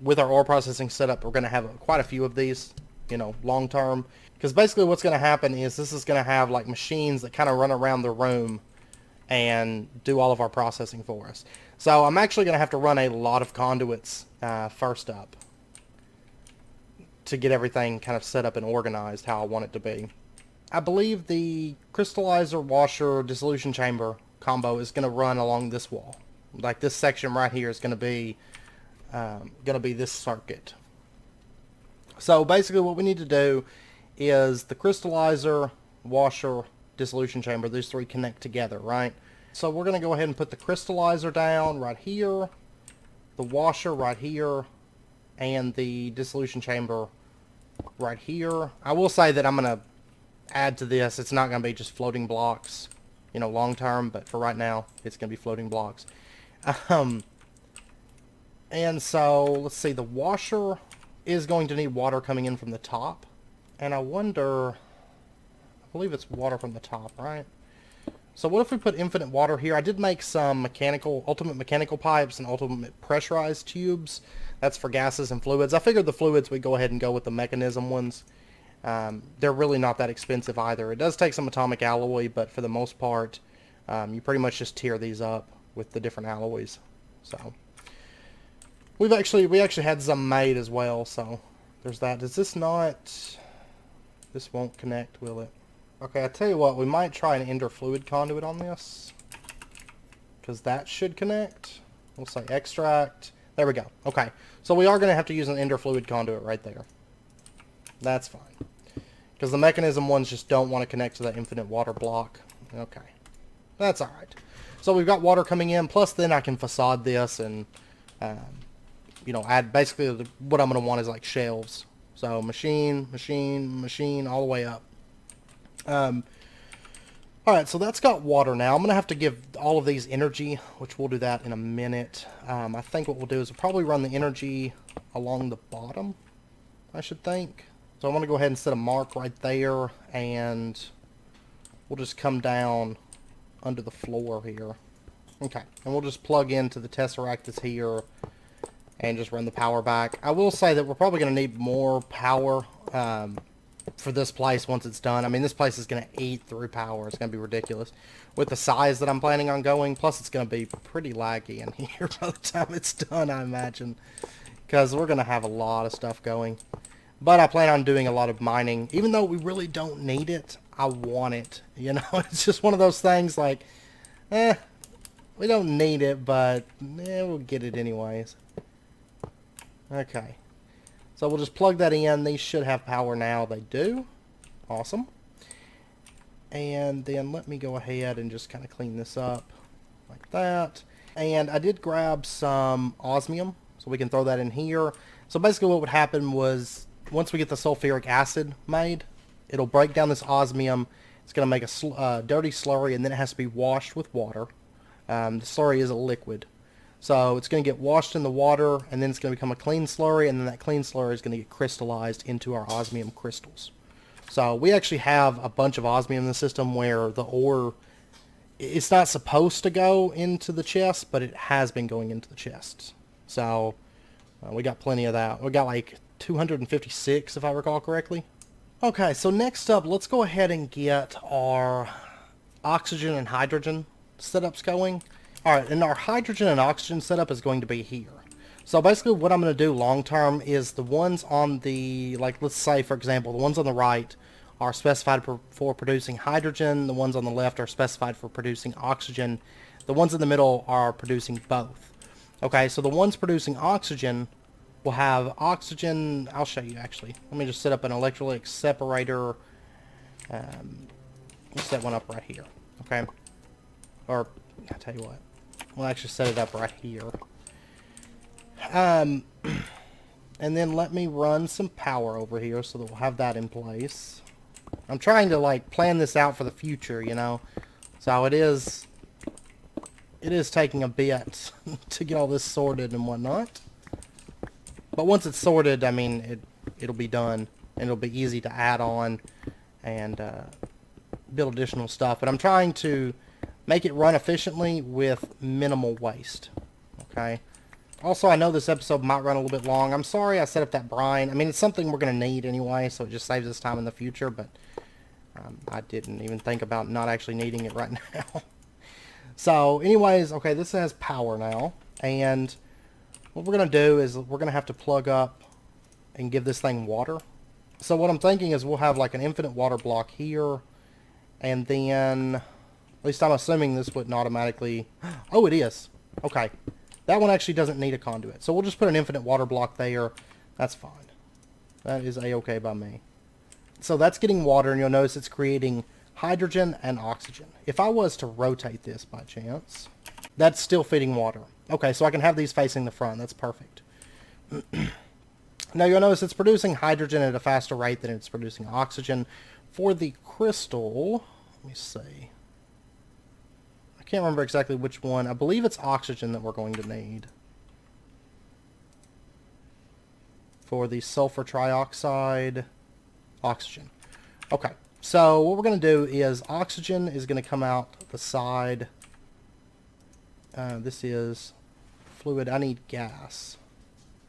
with our ore processing setup, we're going to have quite a few of these, you know, long term. Because basically what's going to happen is this is going to have like machines that kind of run around the room and do all of our processing for us. So I'm actually going to have to run a lot of conduits first up to get everything kind of set up and organized how I want it to be. I believe the crystallizer, washer, dissolution chamber combo is going to run along this wall. Like this section right here is going to be this circuit. So basically what we need to do is the crystallizer, washer, dissolution chamber, these three connect together, right? So we're going to go ahead and put the crystallizer down right here, the washer right here, and the dissolution chamber right here. I will say that I'm going to add to this. It's not going to be just floating blocks, you know, long term, but for right now, it's going to be floating blocks. And so, let's see, the washer is going to need water coming in from the top. And I wonder, I believe it's water from the top, right? So what if we put infinite water here? I did make some ultimate mechanical pipes and ultimate pressurized tubes. That's for gases and fluids. I figured the fluids, we'd go ahead and go with the mechanism ones. They're really not that expensive either. It does take some atomic alloy, but for the most part, you pretty much just tier these up with the different alloys. So we actually had some made as well, so there's that. Does this not... This won't connect, will it? Okay, I tell you what, we might try an ender fluid conduit on this, because that should connect. We'll say extract. There we go. Okay, so we are going to have to use an ender fluid conduit right there. That's fine, because the mechanism ones just don't want to connect to that infinite water block. Okay, that's all right. So we've got water coming in, plus then I can facade this and, you know, add basically what I'm going to want is like shelves. So machine, machine, machine, all the way up. Alright, so that's got water now. I'm going to have to give all of these energy, which we'll do that in a minute. I think what we'll do is we'll probably run the energy along the bottom, I should think. So I'm going to go ahead and set a mark right there, and we'll just come down under the floor here. Okay, and we'll just plug into the Tesseract that's here and just run the power back. I will say that we're probably going to need more power for this place once it's done. I mean, this place is going to eat through power. It's going to be ridiculous with the size that I'm planning on going. Plus, it's going to be pretty laggy in here by the time it's done, I imagine, because we're going to have a lot of stuff going. But I plan on doing a lot of mining. Even though we really don't need it, I want it. You know, it's just one of those things like, we don't need it, but we'll get it anyways. Okay, so we'll just plug that in. These should have power now. They do. Awesome. And then let me go ahead and just kind of clean this up like that. And I did grab some osmium, so we can throw that in here. So basically what would happen was, once we get the sulfuric acid made, it'll break down this osmium. It's going to make a dirty slurry, and then it has to be washed with water. The slurry is a liquid. So it's going to get washed in the water, and then it's going to become a clean slurry, and then that clean slurry is going to get crystallized into our osmium crystals. So we actually have a bunch of osmium in the system where the ore, it's not supposed to go into the chest, but it has been going into the chests. So we got plenty of that. We got like 256 if I recall correctly. Okay, so next up, let's go ahead and get our oxygen and hydrogen setups going. Alright, and our hydrogen and oxygen setup is going to be here. So basically what I'm going to do long term is the ones on the, like let's say for example, the ones on the right are specified for producing hydrogen, the ones on the left are specified for producing oxygen, the ones in the middle are producing both. Okay, so the ones producing oxygen will have oxygen, I'll show you actually. Let me just set up an electrolytic separator. We'll set one up right here, okay? Or, I'll tell you what, we'll actually set it up right here. And then let me run some power over here so that we'll have that in place. I'm trying to like plan this out for the future, you know. So it is taking a bit to get all this sorted and whatnot. But once it's sorted, I mean, it'll be done and it'll be easy to add on and build additional stuff. But I'm trying to make it run efficiently with minimal waste. Okay. Also, I know this episode might run a little bit long. I'm sorry I set up that brine. I mean, it's something we're going to need anyway, so it just saves us time in the future, but I didn't even think about not actually needing it right now. So, anyways, okay, this has power now, and what we're going to do is we're going to have to plug up and give this thing water. So what I'm thinking is we'll have like an infinite water block here, and then, at least I'm assuming this wouldn't automatically... Oh, it is. Okay. That one actually doesn't need a conduit. So we'll just put an infinite water block there. That's fine. That is a-okay by me. So that's getting water, and you'll notice it's creating hydrogen and oxygen. If I was to rotate this by chance, that's still feeding water. Okay, so I can have these facing the front. That's perfect. Now you'll notice it's producing hydrogen at a faster rate than it's producing oxygen. For the crystal, let me see. I can't remember exactly which one. I believe it's oxygen that we're going to need. For the sulfur trioxide, oxygen. Okay, so what we're going to do is oxygen is going to come out the side. This is fluid. I need gas.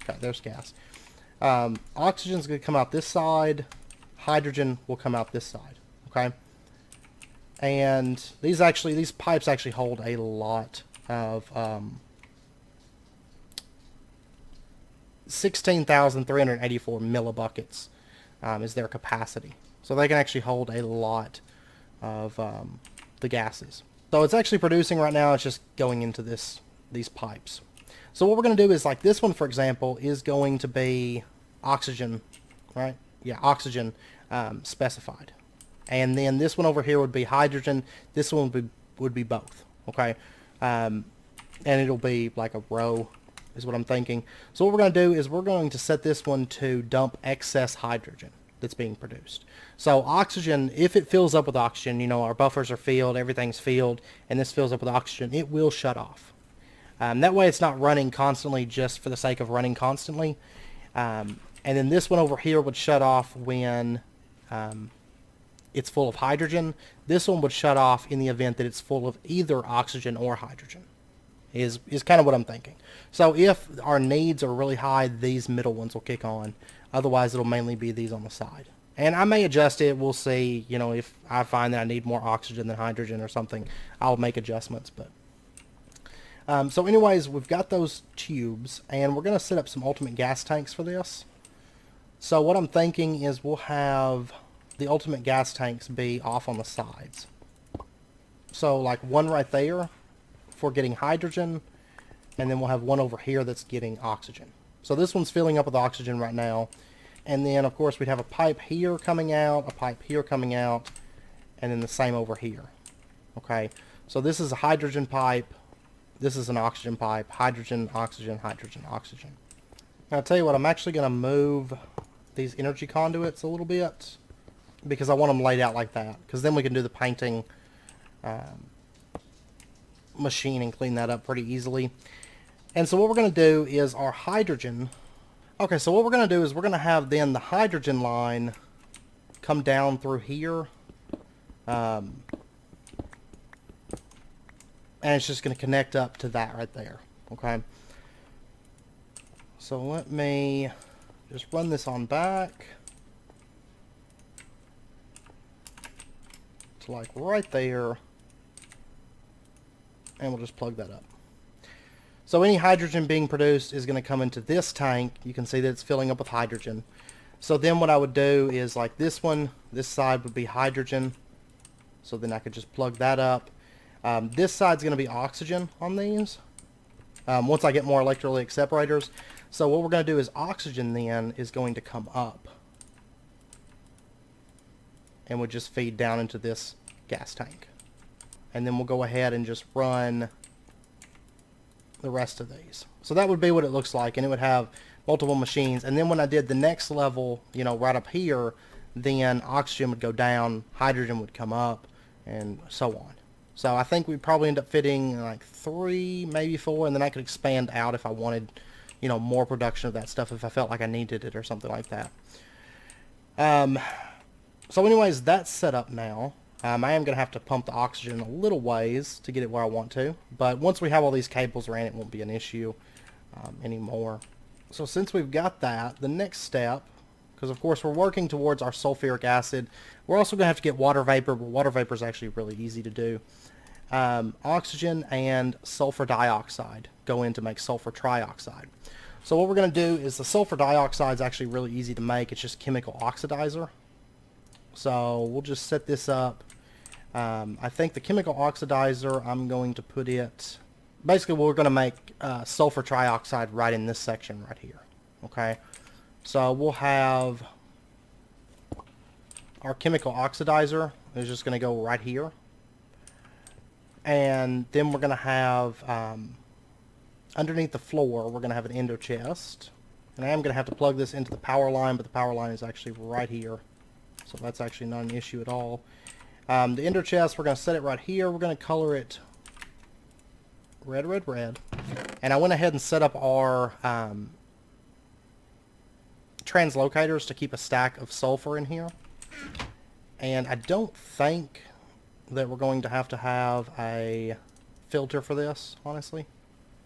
Okay, there's gas. Oxygen is going to come out this side. Hydrogen will come out this side. Okay. And these pipes actually hold a lot of 16,384 millibuckets is their capacity. So they can actually hold a lot of the gases. So it's actually producing right now. It's just going into these pipes. So what we're going to do is, like this one, for example, is going to be oxygen, right? Yeah, oxygen specified. And then this one over here would be hydrogen. This one would be both, okay? And it'll be like a row is what I'm thinking. So what we're going to do is we're going to set this one to dump excess hydrogen that's being produced. So oxygen, if it fills up with oxygen, you know, our buffers are filled, everything's filled, and this fills up with oxygen, it will shut off. That way it's not running constantly just for the sake of running constantly. And then this one over here would shut off when it's full of hydrogen. This one would shut off in the event that it's full of either oxygen or hydrogen. Is kind of what I'm thinking. So if our needs are really high, these middle ones will kick on. Otherwise, it'll mainly be these on the side. And I may adjust it. We'll see. You know, if I find that I need more oxygen than hydrogen or something, I'll make adjustments. But so anyways, we've got those tubes, and we're going to set up some ultimate gas tanks for this. So what I'm thinking is we'll have the ultimate gas tanks be off on the sides. So like one right there for getting hydrogen, and then we'll have one over here that's getting oxygen. So this one's filling up with oxygen right now, and then of course we'd have a pipe here coming out, a pipe here coming out, and then the same over here. Okay, so this is a hydrogen pipe, this is an oxygen pipe, hydrogen, oxygen, hydrogen, oxygen. Now I'll tell you what, I'm actually going to move these energy conduits a little bit because I want them laid out like that, because then we can do the painting machine and clean that up pretty easily. And so what we're going to do is our hydrogen, okay, so what we're going to do is we're going to have then the hydrogen line come down through here, and it's just going to connect up to that right there. Okay, so let me just run this on back to like right there. and we'll just plug that up. So any hydrogen being produced is going to come into this tank. You can see that it's filling up with hydrogen. So then what I would do is like this one, this side would be hydrogen. So then I could just plug that up. This side's going to be oxygen on these. Once I get more electrolytic separators. So what we're going to do is oxygen then is going to come up. And would just feed down into this gas tank. And then we'll go ahead and just run the rest of these. So that would be what it looks like, and it would have multiple machines. And then when I did the next level, you know, right up here, then oxygen would go down, hydrogen would come up, and so on. So I think we'd probably end up fitting like 3, maybe 4, and then I could expand out if I wanted, you know, more production of that stuff if I felt like I needed it or something like that. So anyways, that's set up now. I am going to have to pump the oxygen a little ways to get it where I want to. But once we have all these cables ran, it won't be an issue anymore. So since we've got that, the next step, because of course we're working towards our sulfuric acid, we're also going to have to get water vapor, but water vapor is actually really easy to do. Oxygen and sulfur dioxide go in to make sulfur trioxide. So what we're going to do is the sulfur dioxide is actually really easy to make. It's just chemical oxidizer. So we'll just set this up. I think the chemical oxidizer, I'm going to put it, basically we're going to make sulfur trioxide right in this section right here. Okay, so we'll have our chemical oxidizer is just going to go right here. And then we're going to have, underneath the floor, we're going to have an endo chest. And I am going to have to plug this into the power line, but the power line is actually right here. So that's actually not an issue at all. The ender chest, we're going to set it right here. We're going to color it red, red, red. And I went ahead and set up our translocators to keep a stack of sulfur in here. And I don't think that we're going to have a filter for this, honestly.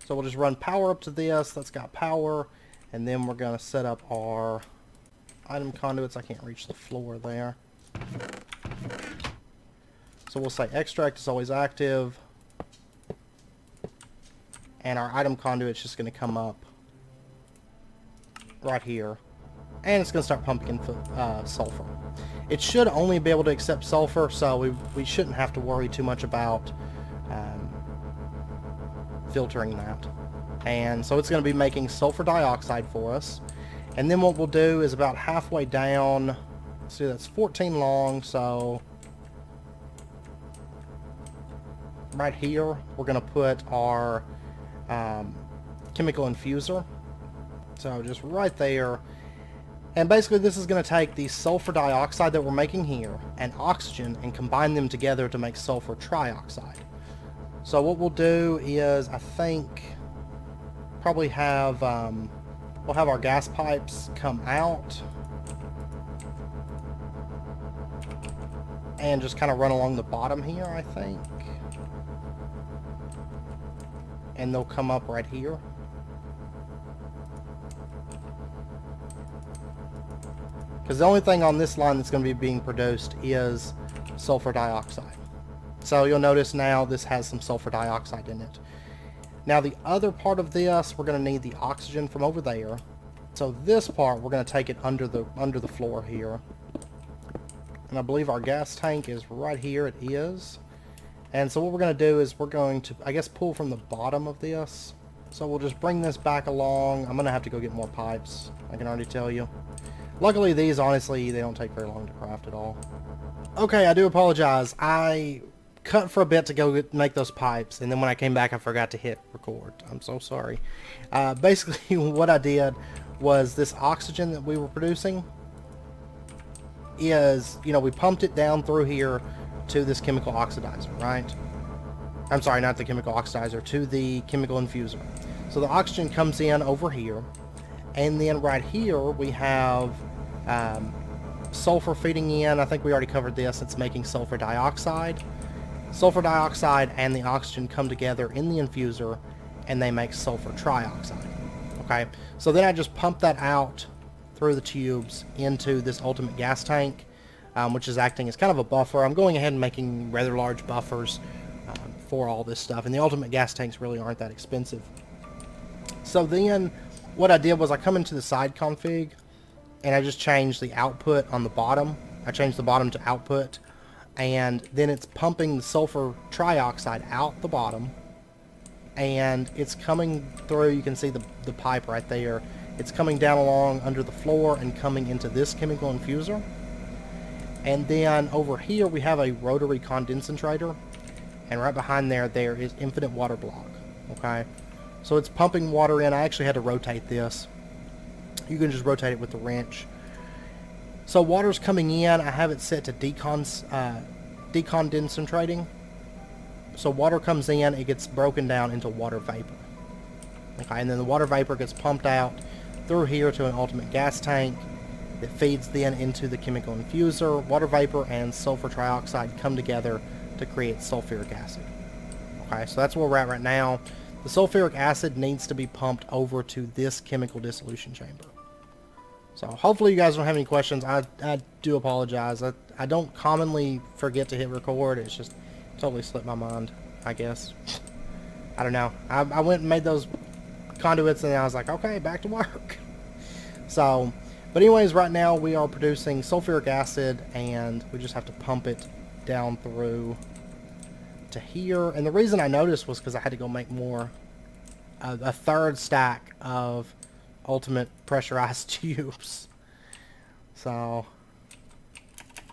So we'll just run power up to this. That's got power. And then we're going to set up our item conduits. I can't reach the floor there. So we'll say extract is always active. And our item conduit's just going to come up right here. And it's going to start pumping sulfur. It should only be able to accept sulfur, so we shouldn't have to worry too much about filtering that. And so it's going to be making sulfur dioxide for us. And then what we'll do is about halfway down, see that's 14 long, so right here we're going to put our chemical infuser. So just right there. And basically this is going to take the sulfur dioxide that we're making here and oxygen and combine them together to make sulfur trioxide. So what we'll do is, I think, probably have, we'll have our gas pipes come out and just kind of run along the bottom here, I think. And they'll come up right here. Because the only thing on this line that's going to be being produced is sulfur dioxide. So you'll notice now this has some sulfur dioxide in it. Now the other part of this, we're going to need the oxygen from over there. So this part, we're going to take it under the floor here. And I believe our gas tank is right here. It is. And so what we're going to do is we're going to, I guess, pull from the bottom of this. So we'll just bring this back along. I'm going to have to go get more pipes, I can already tell you. Luckily, these, honestly, they don't take very long to craft at all. Okay, I do apologize. I cut for a bit to go make those pipes, and then when I came back, I forgot to hit record. I'm so sorry. Basically, what I did was this oxygen that we were producing is, you know, we pumped it down through here to this chemical oxidizer, right? I'm sorry, not the chemical oxidizer, to the chemical infuser. So the oxygen comes in over here. And then right here we have sulfur feeding in. I think we already covered this. It's making sulfur dioxide. Sulfur dioxide and the oxygen come together in the infuser and they make sulfur trioxide. Okay, so then I just pump that out through the tubes into this ultimate gas tank, which is acting as kind of a buffer. I'm going ahead and making rather large buffers for all this stuff, and the ultimate gas tanks really aren't that expensive. So then what I did was I come into the side config, and I just changed the output on the bottom. I changed the bottom to output, and then it's pumping the sulfur trioxide out the bottom, and it's coming through. You can see the pipe right there. It's coming down along under the floor and coming into this chemical infuser. And then over here we have a rotary condensator, and right behind there is infinite water block. Okay, so it's pumping water in. I actually had to rotate this. You can just rotate it with the wrench. So water's coming in. I have it set to decondensating. So water comes in, it gets broken down into water vapor. Okay, and then the water vapor gets pumped out through here to an ultimate gas tank. It feeds then into the chemical infuser. Water vapor and sulfur trioxide come together to create sulfuric acid. Okay, so that's where we're at right now. The sulfuric acid needs to be pumped over to this chemical dissolution chamber. So hopefully you guys don't have any questions. I do apologize. I don't commonly forget to hit record. It's just totally slipped my mind, I guess. I don't know. I went and made those conduits, and I was like, okay, back to work. So, but anyways, right now we are producing sulfuric acid, and we just have to pump it down through to here. And the reason I noticed was because I had to go make more, a third stack of ultimate pressurized tubes. So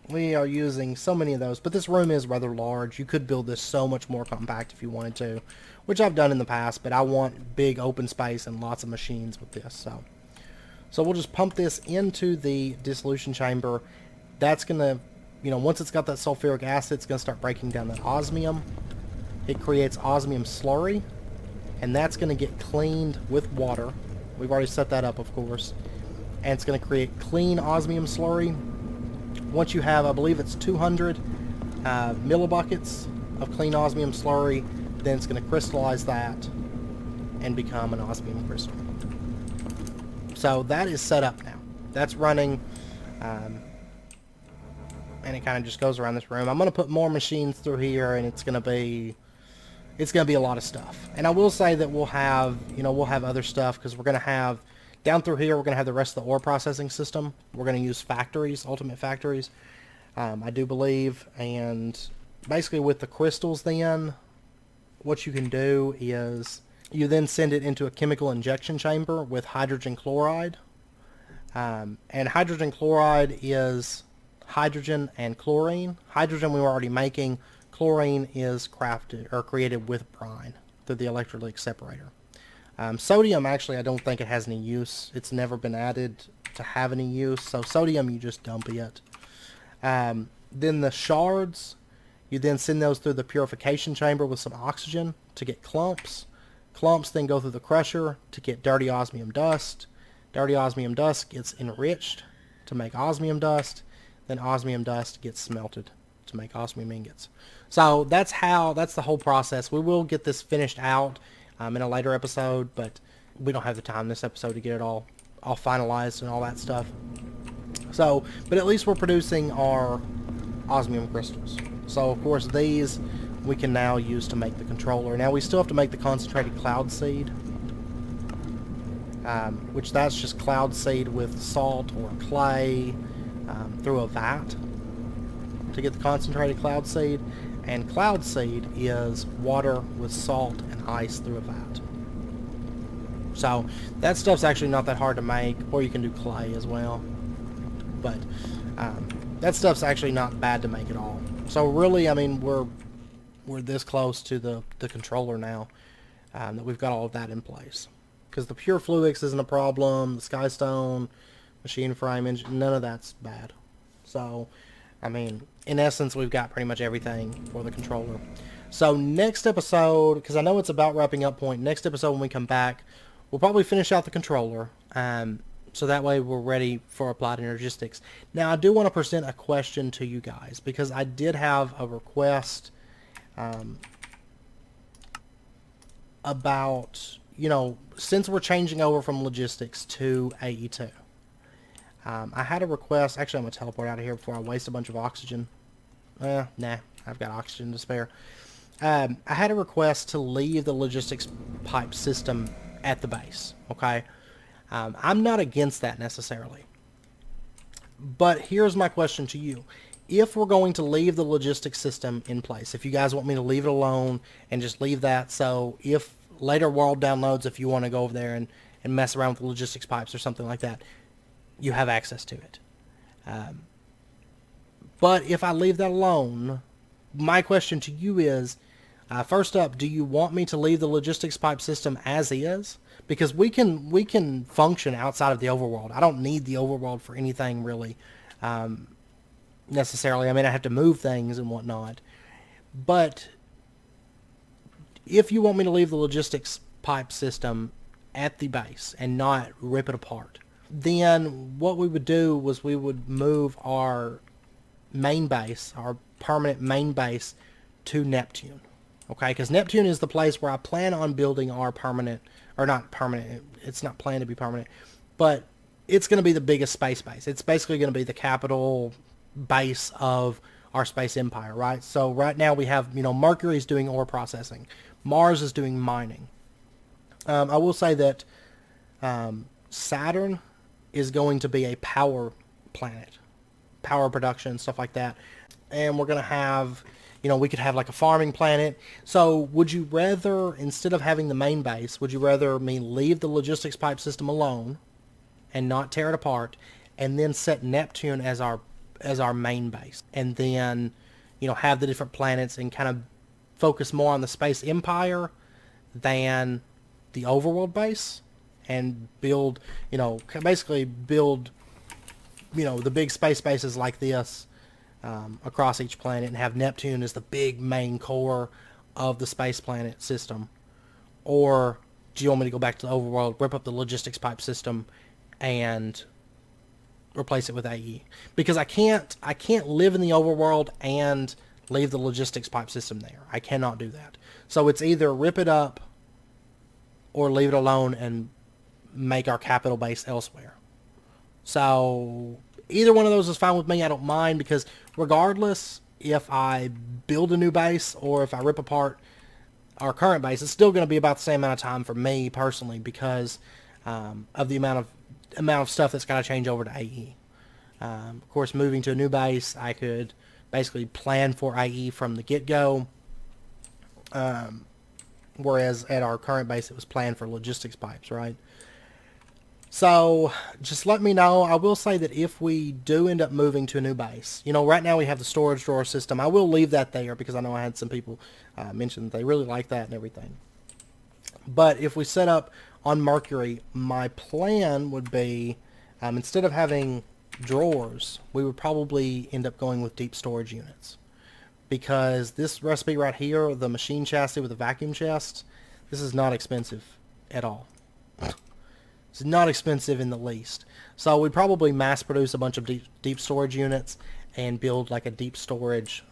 we are using so many of those, but this room is rather large. You could build this so much more compact if you wanted to, which I've done in the past, but I want big open space and lots of machines with this. So we'll just pump this into the dissolution chamber. That's gonna, once it's got that sulfuric acid, it's gonna start breaking down that osmium. It creates osmium slurry, and that's gonna get cleaned with water. We've already set that up, of course, and it's gonna create clean osmium slurry. Once you have, I believe it's 200 millibuckets of clean osmium slurry, then it's going to crystallize that and become an osmium crystal. So that is set up now. That's running, and it kind of just goes around this room. I'm going to put more machines through here, and it's going to be a lot of stuff. And I will say that we'll have other stuff, because we're going to have down through here, we're going to have the rest of the ore processing system. We're going to use factories, ultimate factories, I do believe. And basically with the crystals then, what you can do is you then send it into a chemical injection chamber with hydrogen chloride. And hydrogen chloride is hydrogen and chlorine. Hydrogen we were already making. Chlorine is created with brine through the electrolytic separator. Sodium, actually, I don't think it has any use. It's never been added to have any use. So sodium, you just dump it. Then the shards, you then send those through the purification chamber with some oxygen to get clumps. Clumps then go through the crusher to get dirty osmium dust. Dirty osmium dust gets enriched to make osmium dust. Then osmium dust gets smelted to make osmium ingots. So that's the whole process. We will get this finished out in a later episode, but we don't have the time this episode to get it all finalized and all that stuff. So, but at least we're producing our osmium crystals. So of course these we can now use to make the controller. Now we still have to make the concentrated cloud seed, which that's just cloud seed with salt or clay through a vat to get the concentrated cloud seed. And cloud seed is water with salt and ice through a vat. So that stuff's actually not that hard to make, or you can do clay as well. But that stuff's actually not bad to make at all. So really, I mean, we're this close to the controller now, that we've got all of that in place. Because the pure fluix isn't a problem, the skystone, machine frame, engine, none of that's bad. So, I mean, in essence, we've got pretty much everything for the controller. So next episode, because I know it's about wrapping up point, next episode when we come back, we'll probably finish out the controller. So that way we're ready for applied energistics. Now I do want to present a question to you guys, because I did have a request about, since we're changing over from logistics to AE2. I had a request. Actually, I'm going to teleport out of here before I waste a bunch of oxygen. Nah, I've got oxygen to spare. I had a request to leave the logistics pipe system at the base, okay? I'm not against that necessarily. But here's my question to you. If we're going to leave the logistics system in place, if you guys want me to leave it alone and just leave that, so if later world downloads, if you want to go over there and mess around with the logistics pipes or something like that, you have access to it. But if I leave that alone, my question to you is, first up, do you want me to leave the logistics pipe system as is? Because we can function outside of the overworld. I don't need the overworld for anything really, necessarily. I mean, I have to move things and whatnot. But if you want me to leave the logistics pipe system at the base and not rip it apart, then what we would do was we would move our main base, our permanent main base, to Neptune. Okay, because Neptune is the place where I plan on building our permanent, or not permanent, it's not planned to be permanent, but it's going to be the biggest space base. It's basically going to be the capital base of our space empire, right? So right now we have, Mercury is doing ore processing. Mars is doing mining. I will say that Saturn is going to be a power planet, power production, stuff like that. And we're going to have, we could have like a farming planet. So would you rather, instead of having the main base, would you rather me leave the logistics pipe system alone and not tear it apart, and then set Neptune as our main base, and then, have the different planets and kind of focus more on the space empire than the overworld base, and build, basically build, the big space bases like this across each planet, and have Neptune as the big main core of the space planet system? Or do you want me to go back to the overworld, rip up the logistics pipe system, and replace it with AE? Because I can't live in the overworld and leave the logistics pipe system there. I cannot do that. So it's either rip it up or leave it alone and make our capital base elsewhere. So either one of those is fine with me. I don't mind, because regardless if I build a new base or if I rip apart our current base, it's still going to be about the same amount of time for me personally, because of the amount of stuff that's got to change over to AE. Of course, moving to a new base, I could basically plan for AE from the get-go, whereas at our current base it was planned for logistics pipes, right? So just let me know. I will say that if we do end up moving to a new base, right now we have the storage drawer system. I will leave that there because I know I had some people mention that they really like that and everything. But if we set up on Mercury, my plan would be, instead of having drawers, we would probably end up going with deep storage units. Because this recipe right here, the machine chassis with the vacuum chest, this is not expensive at all. It's not expensive in the least. So we'd probably mass produce a bunch of deep storage units and build like a deep storage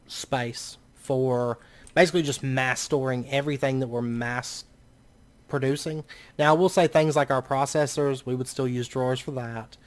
space for basically just mass storing everything that we're mass producing. Now I will say things like our processors, we would still use drawers for that.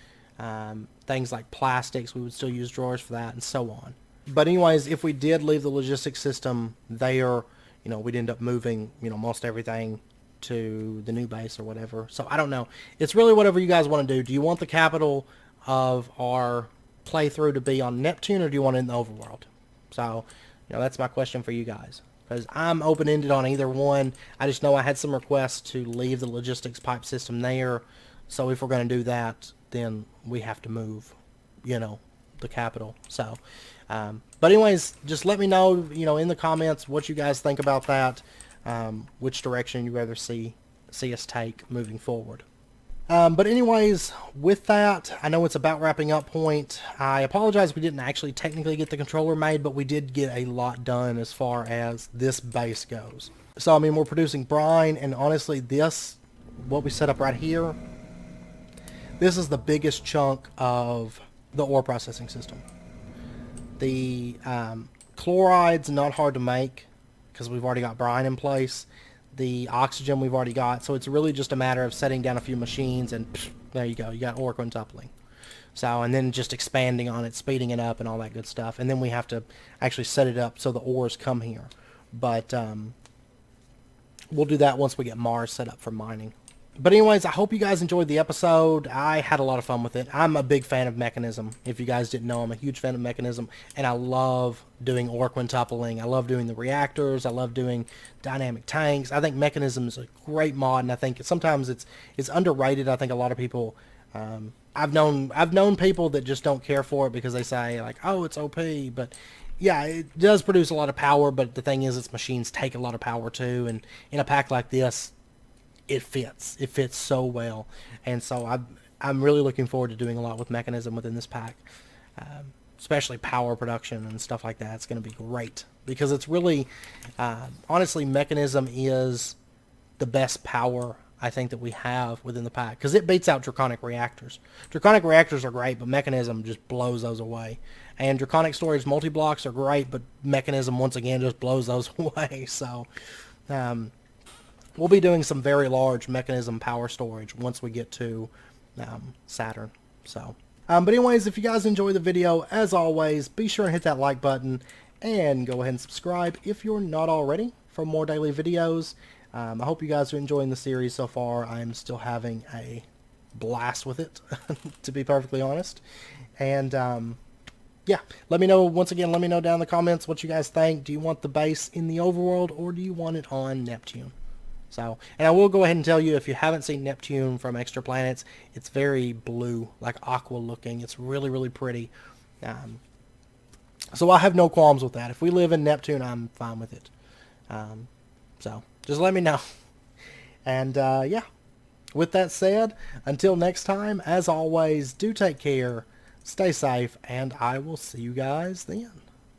Things like plastics, we would still use drawers for that, and so on. But anyways, if we did leave the logistics system there, we'd end up moving, most everything to the new base or whatever. So I don't know. It's really whatever you guys want to do. Do you want the capital of our playthrough to be on Neptune, or do you want it in the overworld? So, that's my question for you guys. Because I'm open-ended on either one. I just know I had some requests to leave the logistics pipe system there. So if we're going to do that, then we have to move, the capital. So, but anyways, just let me know, in the comments what you guys think about that. Which direction you'd rather see us take moving forward. But anyways, with that, I know it's about wrapping up point. I apologize we didn't actually technically get the controller made, but we did get a lot done as far as this base goes. So, we're producing brine, and honestly, what we set up right here, this is the biggest chunk of the ore processing system. The chloride's not hard to make, because we've already got brine in place. The oxygen we've already got, so it's really just a matter of setting down a few machines, and there you go, you got ore quintupling. So, and then just expanding on it, speeding it up and all that good stuff. And then we have to actually set it up so the ores come here. But we'll do that once we get Mars set up for mining. But anyways, I hope you guys enjoyed the episode. I had a lot of fun with it. I'm a big fan of Mechanism. If you guys didn't know, I'm a huge fan of Mechanism. And I love doing ore quintupling. I love doing the reactors. I love doing dynamic tanks. I think Mechanism is a great mod, and I think sometimes it's underrated. I think a lot of people... I've known people that just don't care for it because they say, like, oh, it's OP. But yeah, it does produce a lot of power, but the thing is its machines take a lot of power too. And in a pack like this, it fits so well. And so I'm really looking forward to doing a lot with Mechanism within this pack, especially power production and stuff like that. It's going to be great because it's really honestly, Mechanism is the best power I think that we have within the pack, because it beats out Draconic Reactors. Draconic Reactors are great, but Mechanism just blows those away. And Draconic Storage multi-blocks are great, but Mechanism once again just blows those away. So we'll be doing some very large Mechanism power storage once we get to Saturn. So, but anyways, if you guys enjoy the video, as always, be sure and hit that like button and go ahead and subscribe if you're not already for more daily videos. I hope you guys are enjoying the series so far. I'm still having a blast with it, to be perfectly honest. And yeah, let me know, once again, let me know down in the comments what you guys think. Do you want the base in the overworld, or do you want it on Neptune? So, and I will go ahead and tell you, if you haven't seen Neptune from Extra Planets, it's very blue, like aqua looking. It's really, really pretty. So I have no qualms with that. If we live in Neptune, I'm fine with it. So just let me know. And yeah, with that said, until next time, as always, do take care, stay safe, and I will see you guys then.